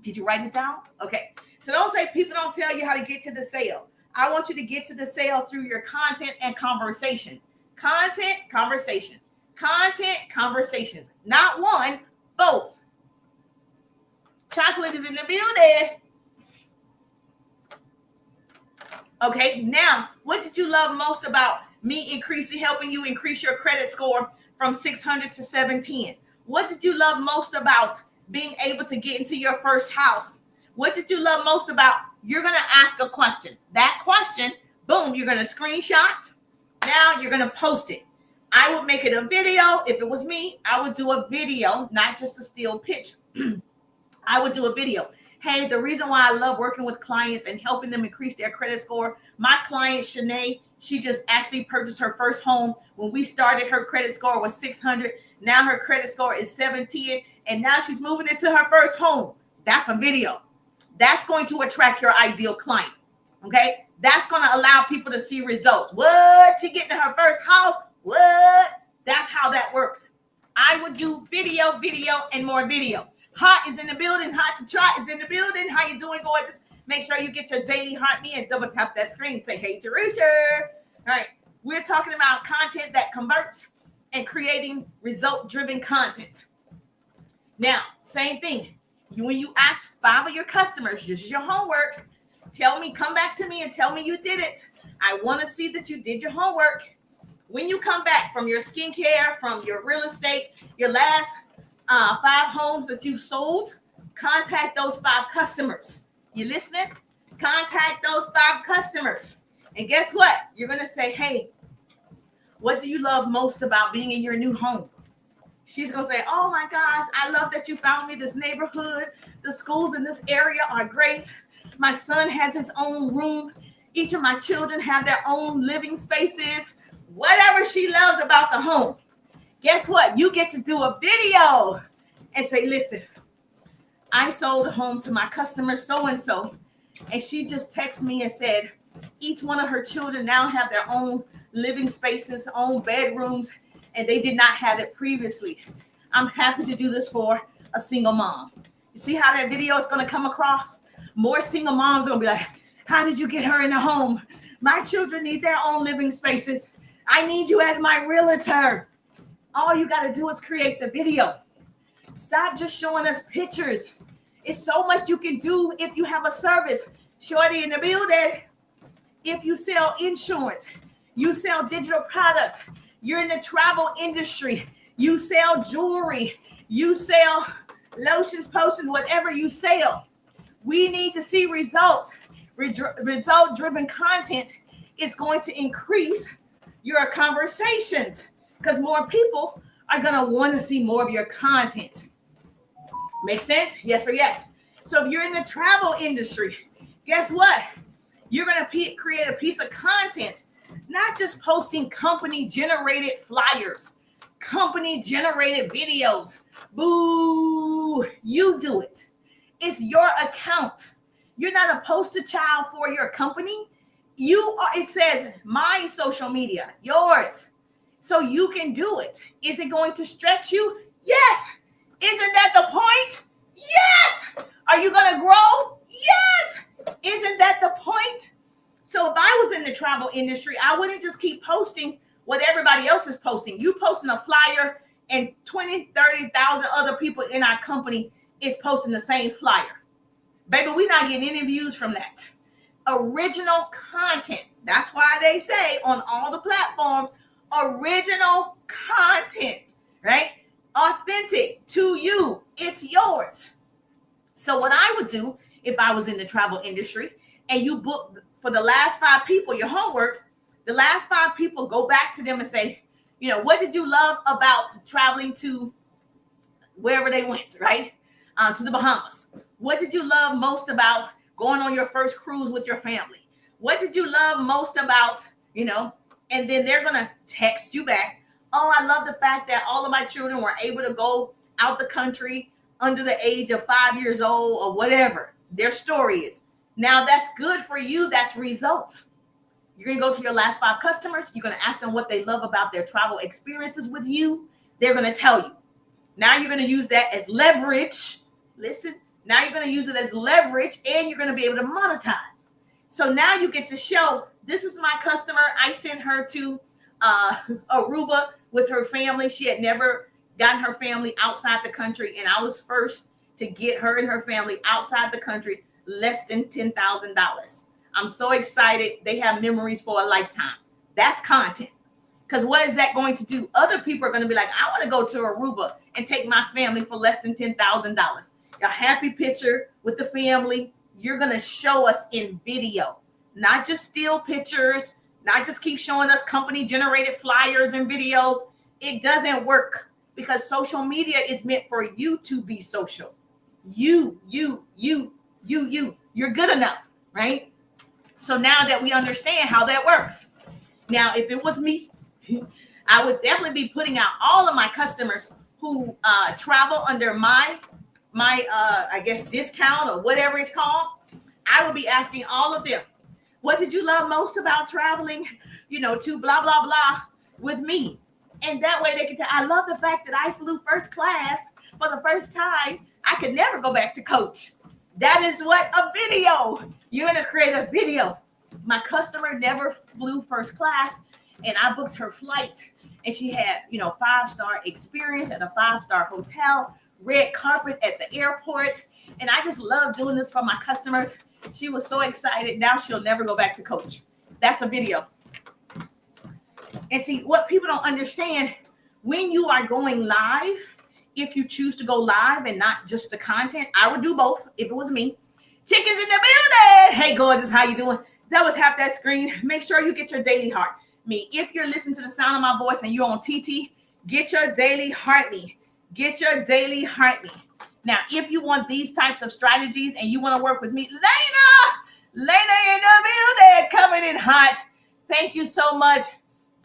Did you write it down? Okay. So don't say people don't tell you how to get to the sale. I want you to get to the sale through your content and conversations. Content, conversations. Content, conversations. Not one, both. Chocolate is in the building. Okay, now, what did you love most about me helping you increase your credit score from 600 to 710? What did you love most about being able to get into your first house? What did you love most about? You're going to ask a question. That question, boom, you're going to screenshot. Now you're going to post it. I would make it a video. If it was me, I would do a video, not just a still picture. I would do a video. Hey, the reason why I love working with clients and helping them increase their credit score, my client, Shanae, she just actually purchased her first home. When we started, her credit score was 600. Now her credit score is 710. And now she's moving into her first home. That's a video. That's going to attract your ideal client. Okay? That's going to allow people to see results. What? She getting to her first house? What? That's how that works. I would do video, and more video. Hot is in the building. Hot to try is in the building. How you doing, gorgeous? Make sure you get your daily heart me and double tap that screen. Say, hey, Jerusha. All right. We're talking about content that converts and creating result-driven content. Now, same thing. When you ask 5 of your customers, this is your homework. Come back to me and tell me you did it. I want to see that you did your homework. When you come back from your skincare, from your real estate, your last 5 homes that you sold, contact those 5 customers. You listening? Contact those 5 customers. And guess what? You're going to say, hey, what do you love most about being in your new home? She's going to say, oh my gosh, I love that you found me this neighborhood. The schools in this area are great. My son has his own room. Each of my children have their own living spaces. Whatever she loves about the home. Guess what? You get to do a video. and say, listen, I sold a home to my customer so-and-so, and she just texted me and said each one of her children now have their own living spaces, own bedrooms, and they did not have it previously. I'm happy to do this for a single mom. You see how that video is going to come across? More single moms are going to be like, how did you get her in a home? My children need their own living spaces. I need you as my realtor. All you got to do is create the video. Stop just showing us pictures. It's so much you can do if you have a service. Shorty in the building. If you sell insurance, you sell digital products, you're in the travel industry, you sell jewelry, you sell lotions, potions, whatever you sell. We need to see results. Result-driven content is going to increase your conversations because more people are going to want to see more of your content. Make sense? Yes or yes? So if you're in the travel industry, guess what? You're going to create a piece of content, not just posting company-generated flyers, company-generated videos. Boo! You do it. It's your account. You're not a poster child for your company. You are. It says my social media, yours. So you can do it. Is it going to stretch you? Yes. Isn't that the point? Yes. Are you going to grow? Yes. Isn't that the point? So if I was in the travel industry, I wouldn't just keep posting what everybody else is posting. You posting a flyer and 20, 30,000 other people in our company is posting the same flyer. Baby, we're not getting any views from that. Original content. That's why they say on all the platforms, original content, right? Authentic to you. It's yours. So what I would do if I was in the travel industry and you book for the last 5 people your homework, the last 5 people, go back to them and say, you know, what did you love about traveling to wherever they went, right? To the Bahamas. What did you love most about going on your first cruise with your family? What did you love most about, you know, and then they're going to text you back. Oh, I love the fact that all of my children were able to go out the country under the age of 5 years old or whatever their story is. Now that's good for you. That's results. You're going to go to your last 5 customers. You're going to ask them what they love about their travel experiences with you. They're going to tell you. Now you're going to use that as leverage. Listen, now you're going to use it as leverage and you're going to be able to monetize. So now you get to show, this is my customer. I sent her to Aruba with her family. She had never gotten her family outside the country. And I was first to get her and her family outside the country, less than $10,000. I'm so excited. They have memories for a lifetime. That's content. Because what is that going to do? Other people are going to be like, I want to go to Aruba and take my family for less than $10,000. A happy picture with the family. You're going to show us in video, not just still pictures, not just keep showing us company generated flyers and videos. It doesn't work because social media is meant for you to be social. You're good enough, right? So now that we understand how that works. Now, if it was me, I would definitely be putting out all of my customers who travel under my I guess discount or whatever it's called. I would be asking all of them, what did you love most about traveling, you know, to blah, blah, blah with me? And that way they can tell, I love the fact that I flew first class for the first time. I could never go back to coach. That is what a video. You're going to create a video. My customer never flew first class and I booked her flight and she had, you know, 5-star experience at a 5-star hotel, red carpet at the airport. And I just love doing this for my customers. She was so excited. Now she'll never go back to coach. That's a video. And see, what people don't understand, when you are going live, if you choose to go live and not just the content, I would do both if it was me. Chickens in the building. Hey, gorgeous, how you doing? Double tap that screen. Make sure you get your daily heart me. If you're listening to the sound of my voice and you're on TT, get your daily heart me. Get your daily heart me. Now, if you want these types of strategies and you want to work with me, Lena in the building, coming in hot. Thank you so much.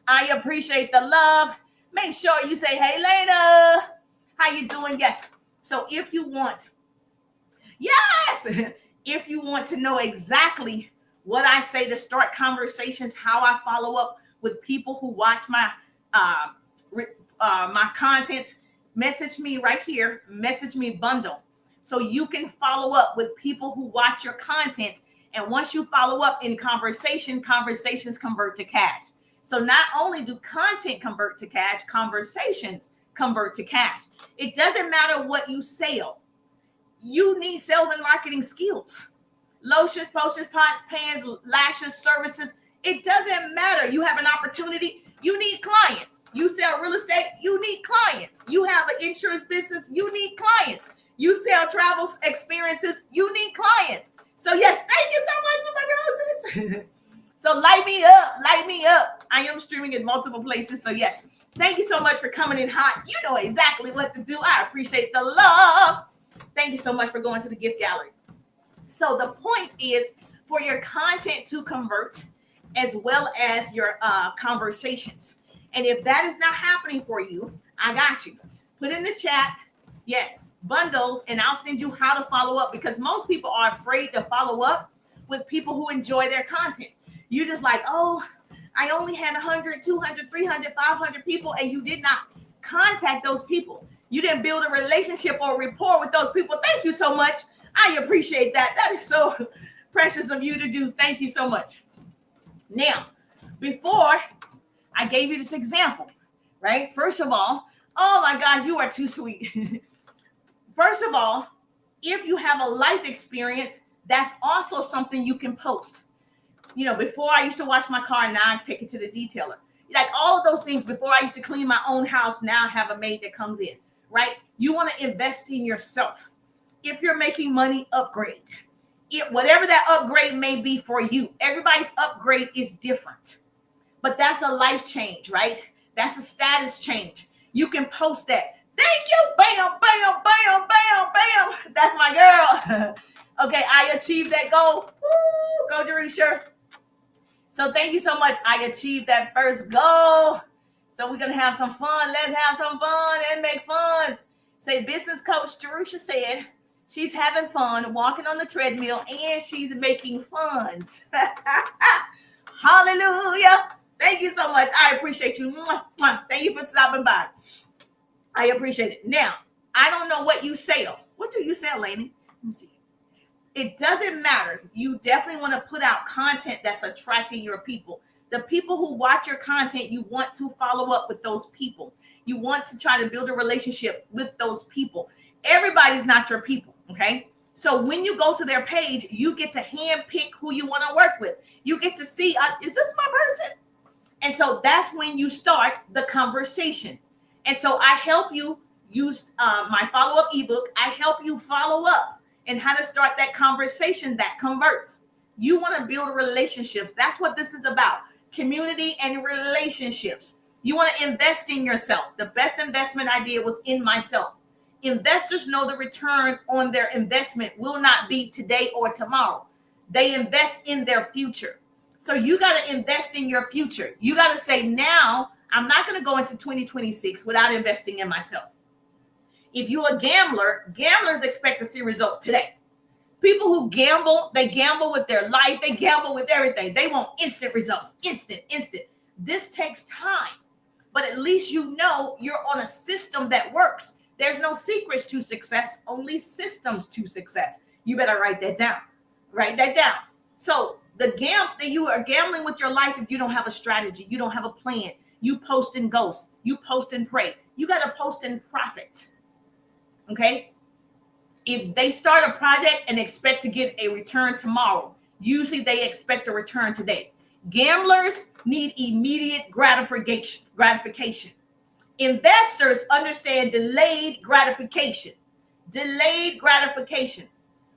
I appreciate the love. Make sure you say, hey, Lena, how you doing? Yes. So if you want, yes, if you want to know exactly what I say to start conversations, how I follow up with people who watch uh, my content, message me right here, message me bundle. So you can follow up with people who watch your content. And once you follow up in conversation, conversations convert to cash. So not only do content convert to cash, conversations convert to cash. It doesn't matter what you sell. You need sales and marketing skills. Lotions, potions, pots, pans, lashes, services. It doesn't matter. You have an opportunity. You need clients. You sell real estate. You need clients. You have an insurance business. You need clients. You sell travel experiences. You need clients. So yes, thank you so much for my roses. So light me up. Light me up. I am streaming in multiple places. So yes, thank you so much for coming in hot. You know exactly what to do. I appreciate the love. Thank you so much for going to the gift gallery. So the point is for your content to convert as well as your conversations. And if that is not happening for you, I got you. Put in the chat, yes, bundles, and I'll send you how to follow up, because most people are afraid to follow up with people who enjoy their content. You just like, oh, I only had 100, 200, 300, 500 people, and you did not contact those people. You didn't build a relationship or rapport with those people. Thank you so much. I appreciate that. That is so precious of you to do. Thank you so much. Now, before I gave you this example, right? First of all, oh my God, you are too sweet. First of all, if you have a life experience, that's also something you can post. You know, before I used to wash my car, now I take it to the detailer. Like all of those things, before I used to clean my own house, now I have a maid that comes in, right? You want to invest in yourself. If you're making money, upgrade. Whatever that upgrade may be for you, everybody's upgrade is different. But that's a life change, right? That's a status change. You can post that. Thank you. Bam, bam, bam, bam, bam. That's my girl. Okay, I achieved that goal. Woo, go Jerisha. So thank you so much. I achieved that first goal. So we're going to have some fun. Let's have some fun and make funds. Say business coach Jerusha said she's having fun walking on the treadmill and she's making funds. Hallelujah. Thank you so much. I appreciate you. Thank you for stopping by. I appreciate it. Now, I don't know what you sell. What do you sell, lady? Let me see. It doesn't matter. You definitely want to put out content that's attracting your people. The people who watch your content, you want to follow up with those people. You want to try to build a relationship with those people. Everybody's not your people, okay? So when you go to their page, you get to handpick who you want to work with. You get to see, is this my person? And so that's when you start the conversation. And so I help you use my follow-up ebook. I help you follow up and how to start that conversation that converts. You want to build relationships. That's what this is about. Community and relationships. You want to invest in yourself. The best investment I did was in myself. Investors know the return on their investment will not be today or tomorrow. They invest in their future. So you got to invest in your future. You got to say, now I'm not going to go into 2026 without investing in myself. If you're a gambler, gamblers expect to see results today. People who gamble, they gamble with their life. They gamble with everything. They want instant results. Instant. This takes time. But at least you know you're on a system that works. There's no secrets to success, only systems to success. You better write that down. Write that down. So you are gambling with your life if you don't have a strategy. You don't have a plan. You post and ghost. You post and pray. You got to post and profit. Okay? If they start a project and expect to get a return tomorrow, usually they expect a return today. Gamblers need immediate gratification. Investors understand delayed gratification.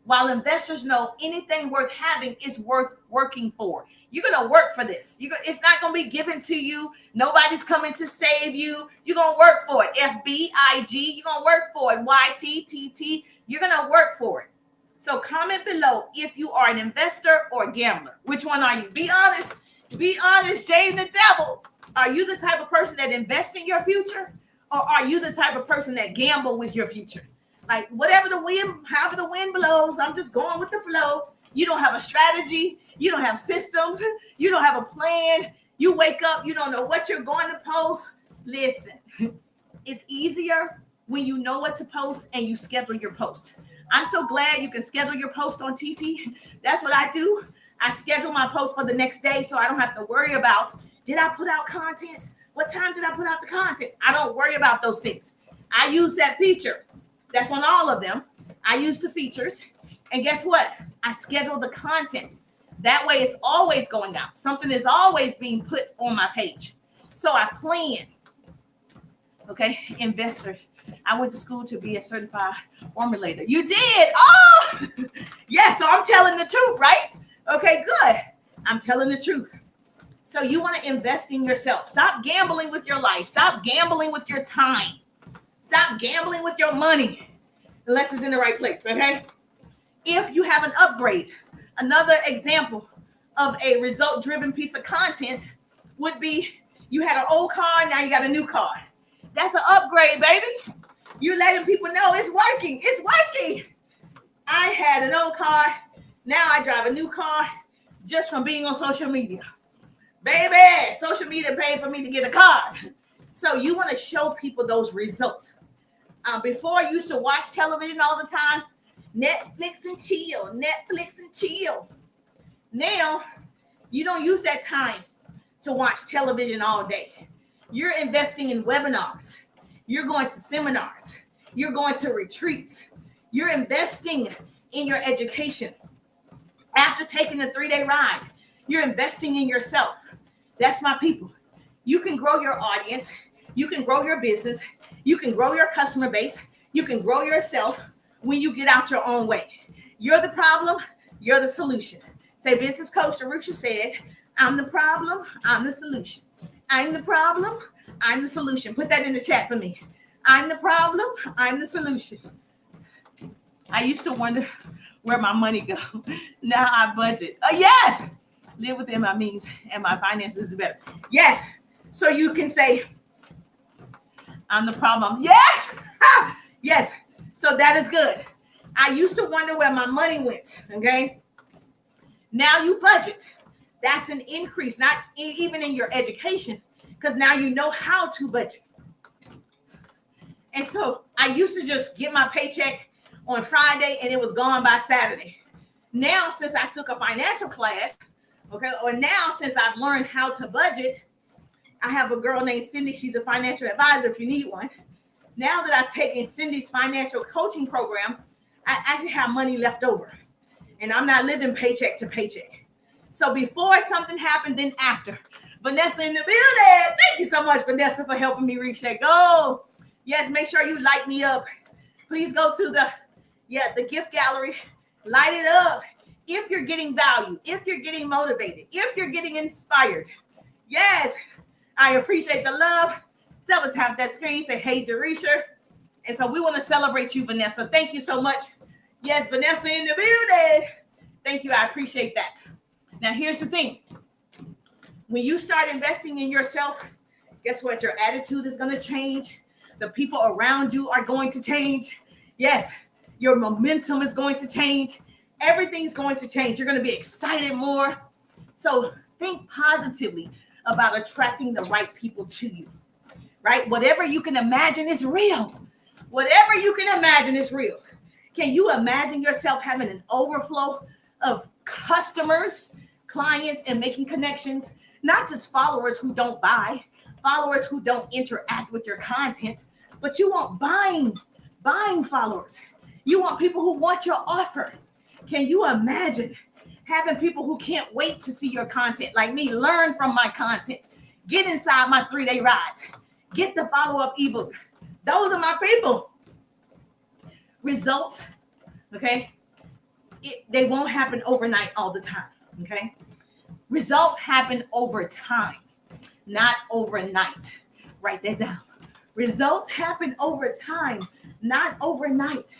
While investors know anything worth having is worth working for. You're going to work for this. It's not going to be given to you. Nobody's coming to save you. You're going to work for it. FBIG, you're going to work for it. YTTT, you're going to work for it. So comment below if you are an investor or a gambler. Which one are you? Be honest. Be honest. Shame the devil. Are you the type of person that invests in your future? Or are you the type of person that gamble with your future? Like whatever the wind, however the wind blows, I'm just going with the flow. You don't have a strategy. You don't have systems. You don't have a plan. You wake up, you don't know what you're going to post. Listen, it's easier when you know what to post and you schedule your post. I'm so glad you can schedule your post on TT. That's what I do. I schedule my post for the next day so I don't have to worry about, did I put out content? What time did I put out the content? I don't worry about those things. I use that feature. That's on all of them. I use the features. And guess what? I schedule the content. That way it's always going out. Something is always being put on my page. So I plan. Okay, investors. I went to school to be a certified formulator. You did? Oh, yeah. So I'm telling the truth, right? Okay, good. I'm telling the truth. So you want to invest in yourself. Stop gambling with your life. Stop gambling with your time. Stop gambling with your money, unless it's in the right place, okay? If you have an upgrade, another example of a result-driven piece of content would be you had an old car, now you got a new car. That's an upgrade, baby. You're letting people know it's working. It's working. I had an old car. Now I drive a new car just from being on social media. Baby, social media paid for me to get a car. So you want to show people those results. Before, I used to watch television all the time. Netflix and chill. Netflix and chill. Now, you don't use that time to watch television all day. You're investing in webinars. You're going to seminars. You're going to retreats. You're investing in your education. After taking a 3-day ride, you're investing in yourself. That's my people. You can grow your audience. You can grow your business. You can grow your customer base. You can grow yourself when you get out your own way. You're the problem. You're the solution. Say, business coach Darusha said, I'm the problem. I'm the solution. I'm the problem. I'm the solution. Put that in the chat for me. I'm the problem. I'm the solution. I used to wonder where my money go. Now I budget. Oh, yes. Live within my means and my finances is better. Yes. So you can say, I'm the problem. Yes. Yes. So that is good. I used to wonder where my money went. Okay. Now you budget. That's an increase, not even in your education, because now you know how to budget. And so I used to just get my paycheck on Friday and it was gone by Saturday. Now, since I took a financial class, okay, or now since I've learned how to budget, I have a girl named Cindy. She's a financial advisor if you need one. Now that I've taken Cindy's financial coaching program, I have money left over. And I'm not living paycheck to paycheck. So before something happened, then after. Vanessa in the building. Thank you so much, Vanessa, for helping me reach that goal. Yes, make sure you light me up. Please go to the gift gallery. Light it up. If you're getting value, if you're getting motivated, if you're getting inspired. Yes, I appreciate the love. Double tap that screen. Say, hey, Darusha. And so we want to celebrate you, Vanessa. Thank you so much. Yes, Vanessa in the building. Thank you. I appreciate that. Now, here's the thing. When you start investing in yourself, guess what? Your attitude is going to change. The people around you are going to change. Yes, your momentum is going to change. Everything's going to change. You're going to be excited more. So think positively about attracting the right people to you, right? Whatever you can imagine is real. Whatever you can imagine is real. Can you imagine yourself having an overflow of customers, clients, and making connections? Not just followers who don't buy, followers who don't interact with your content, but you want buying followers. You want people who want your offer. Can you imagine having people who can't wait to see your content, like me, learn from my content, get inside my 3-day rides, get the follow-up ebook? Those are my people. Results, okay? They won't happen overnight all the time, okay? Results happen over time, not overnight. Write that down. Results happen over time, not overnight.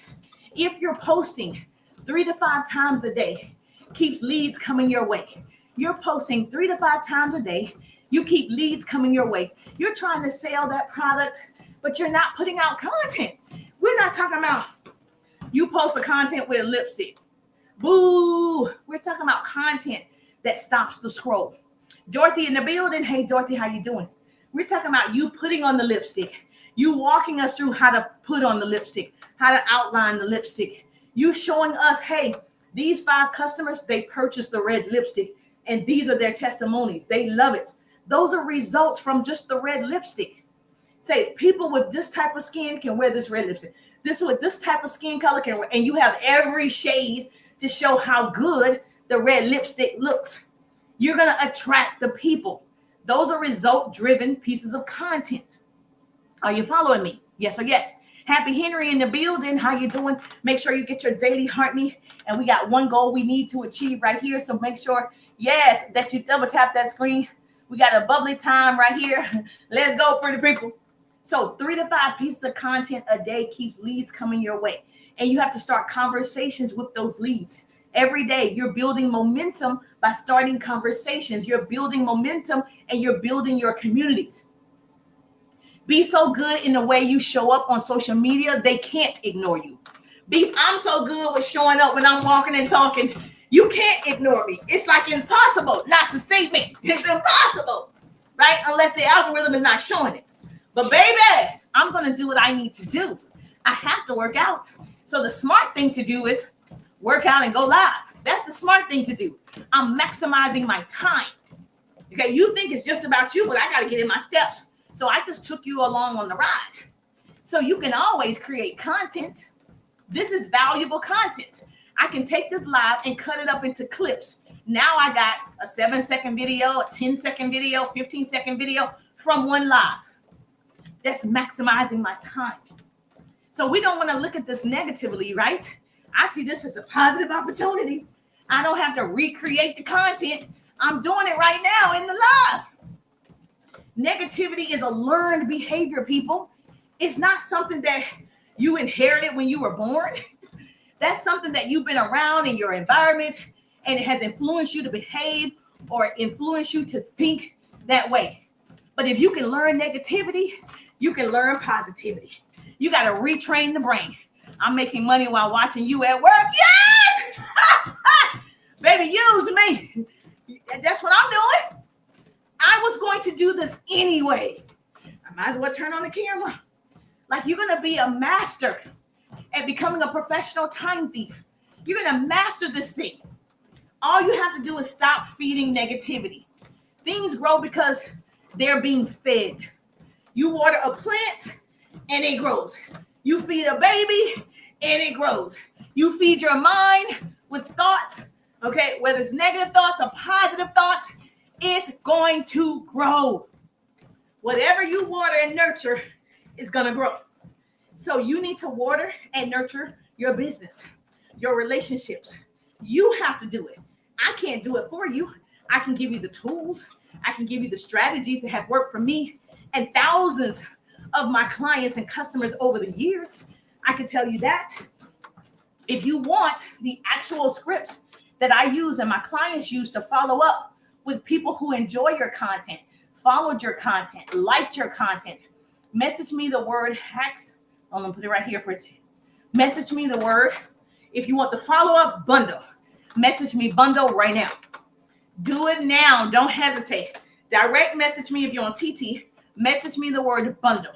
If you're posting 3 to 5 times a day, keeps leads coming your way. You're posting 3 to 5 times a day. You keep leads coming your way. You're trying to sell that product, but you're not putting out content. We're not talking about You post a content with lipstick. Boo! We're talking about content that stops the scroll. Dorothy in the building. Hey, Dorothy, how you doing? We're talking about you putting on the lipstick. You walking us through how to put on the lipstick, how to outline the lipstick. You showing us, hey, these 5 customers, they purchased the red lipstick, and these are their testimonies. They love it. Those are results from just the red lipstick. Say, people with this type of skin can wear this red lipstick. This with this type of skin color can wear, and you have every shade to show how good the red lipstick looks. You're going to attract the people. Those are result-driven pieces of content. Are you following me? Yes or yes? Happy Henry in the building. How you doing? Make sure you get your daily heart me. And we got one goal we need to achieve right here. So make sure, yes, that you double tap that screen. We got a bubbly time right here. Let's go, pretty people. So 3 to 5 pieces of content a day keeps leads coming your way. And you have to start conversations with those leads. Every day, you're building momentum by starting conversations. You're building momentum and you're building your communities. Be so good in the way you show up on social media, they can't ignore you. I'm so good with showing up when I'm walking and talking. You can't ignore me. It's like impossible not to see me. It's impossible, right? Unless the algorithm is not showing it. But baby, I'm going to do what I need to do. I have to work out. So the smart thing to do is work out and go live. That's the smart thing to do. I'm maximizing my time. Okay, you think it's just about you, but I got to get in my steps. So I just took you along on the ride. So you can always create content. This is valuable content. I can take this live and cut it up into clips. Now I got a 7-second video, a 10-second video, 15-second video from one live. That's maximizing my time. So we don't want to look at this negatively, right? I see this as a positive opportunity. I don't have to recreate the content. I'm doing it right now in the live. Negativity is a learned behavior, people. It's not something that you inherited when you were born. That's something that you've been around in your environment, and it has influenced you to behave or influenced you to think that way. But if you can learn negativity, you can learn positivity. You got to retrain the brain. I'm making money while watching you at work. Yes! Baby, use me. That's what I'm doing. I was going to do this anyway. I might as well turn on the camera. Like, you're going to be a master at becoming a professional time thief. You're going to master this thing. All you have to do is stop feeding negativity. Things grow because they're being fed. You water a plant and it grows. You feed a baby and it grows. You feed your mind with thoughts, okay, whether it's negative thoughts or positive thoughts, it's going to grow. Whatever you water and nurture is going to grow. So you need to water and nurture your business, your relationships. You have to do it. I can't do it for you. I can give you the tools. I can give you the strategies that have worked for me and thousands of my clients and customers over the years. I can tell you that. If you want the actual scripts that I use and my clients use to follow up with people who enjoy your content, followed your content, liked your content, message me the word hacks. I'm going to put it right here for you. Message me the word. If you want the follow-up bundle, message me bundle right now. Do it now. Don't hesitate. Direct message me if you're on TT. Message me the word bundle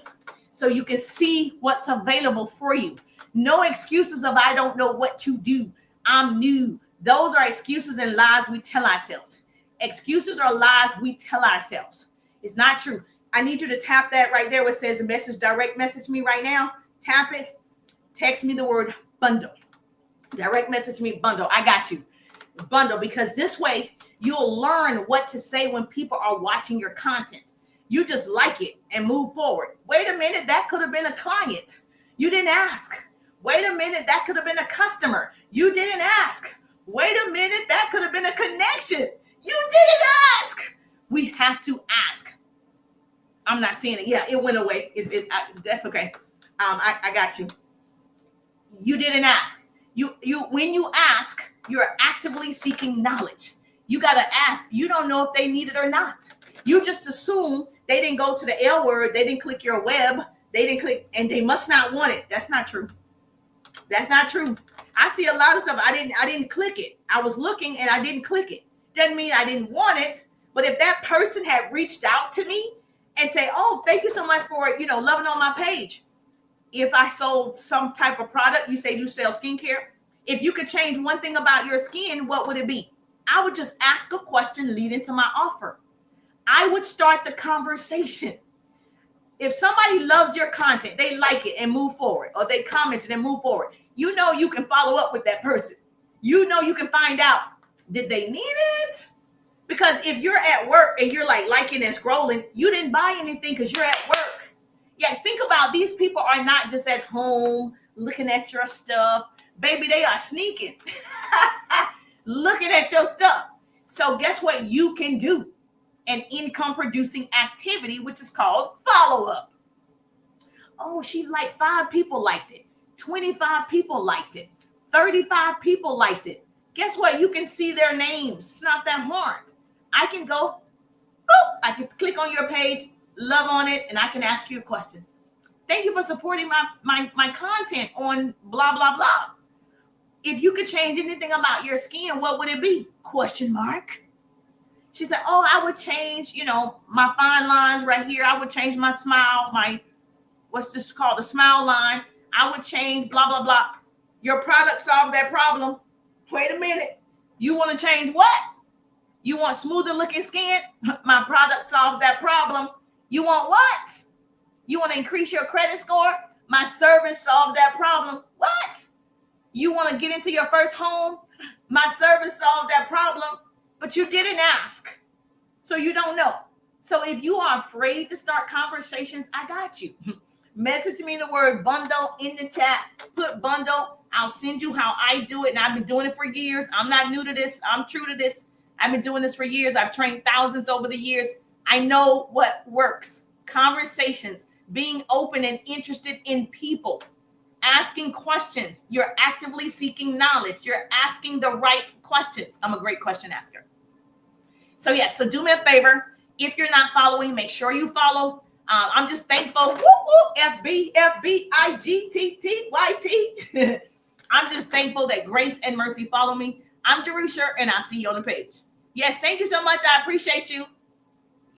so you can see what's available for you. No excuses of I don't know what to do. I'm new. Those are excuses and lies we tell ourselves. Excuses are lies we tell ourselves. It's not true. I need you to tap that right there where it says message, direct message me right now. Tap it. Text me the word bundle. Direct message me bundle. I got you. Bundle, because this way you'll learn what to say when people are watching your content. You just like it and move forward. Wait a minute, that could have been a client. You didn't ask. Wait a minute, that could have been a customer. You didn't ask. Wait a minute, that could have been a connection. You didn't ask. We have to ask. I'm not seeing it. Yeah, it went away. That's okay. I got you. You didn't ask. When you ask, you're actively seeking knowledge. You got to ask. You don't know if they need it or not. You just assume they didn't go to the L word. They didn't click your web. They didn't click, and they must not want it. That's not true. That's not true. I see a lot of stuff. I didn't click it. I was looking and I didn't click it. Doesn't mean I didn't want it. But if that person had reached out to me and say, "Oh, thank you so much for, loving on my page." If I sold some type of product, you say you sell skincare. If you could change one thing about your skin, what would it be? I would just ask a question leading to my offer. I would start the conversation. If somebody loves your content, they like it and move forward, or they commented and move forward, you can follow up with that person. You can find out, did they need it? Because if you're at work and you're like liking and scrolling, you didn't buy anything because you're at work. Yeah, think about, these people are not just at home looking at your stuff. Baby, they are sneaking, looking at your stuff. So guess what you can do? An income producing activity, which is called follow-up. Oh, she liked 5 people liked it. 25 people liked it. 35 people liked it. Guess what? You can see their names. It's not that hard. I can go, I can click on your page, love on it, and I can ask you a question. Thank you for supporting my content on blah, blah, blah. If you could change anything about your skin, what would it be? Question mark. She said, oh, I would change, my fine lines right here. I would change my smile, what's this called? The smile line. I would change blah, blah, blah. Your product solves that problem. Wait a minute. You want to change what? You want smoother looking skin? My product solves that problem. You want what? You want to increase your credit score? My service solved that problem. What? You want to get into your first home? My service solved that problem. But you didn't ask, so you don't know. So if you are afraid to start conversations, I got you. Message me the word bundle in the chat. Put bundle. I'll send you how I do it. And I've been doing it for years. I'm not new to this. I'm true to this. I've been doing this for years. I've trained thousands over the years. I know what works. Conversations, being open and interested in people, asking questions. You're actively seeking knowledge. You're asking the right questions. I'm a great question asker. So yes, so do me a favor. If you're not following, make sure you follow. I'm just thankful. Woo, woo, FB, IGTTYT. I'm just thankful that Grace and Mercy follow me. I'm Jerisha, and I'll see you on the page. Yes, thank you so much. I appreciate you.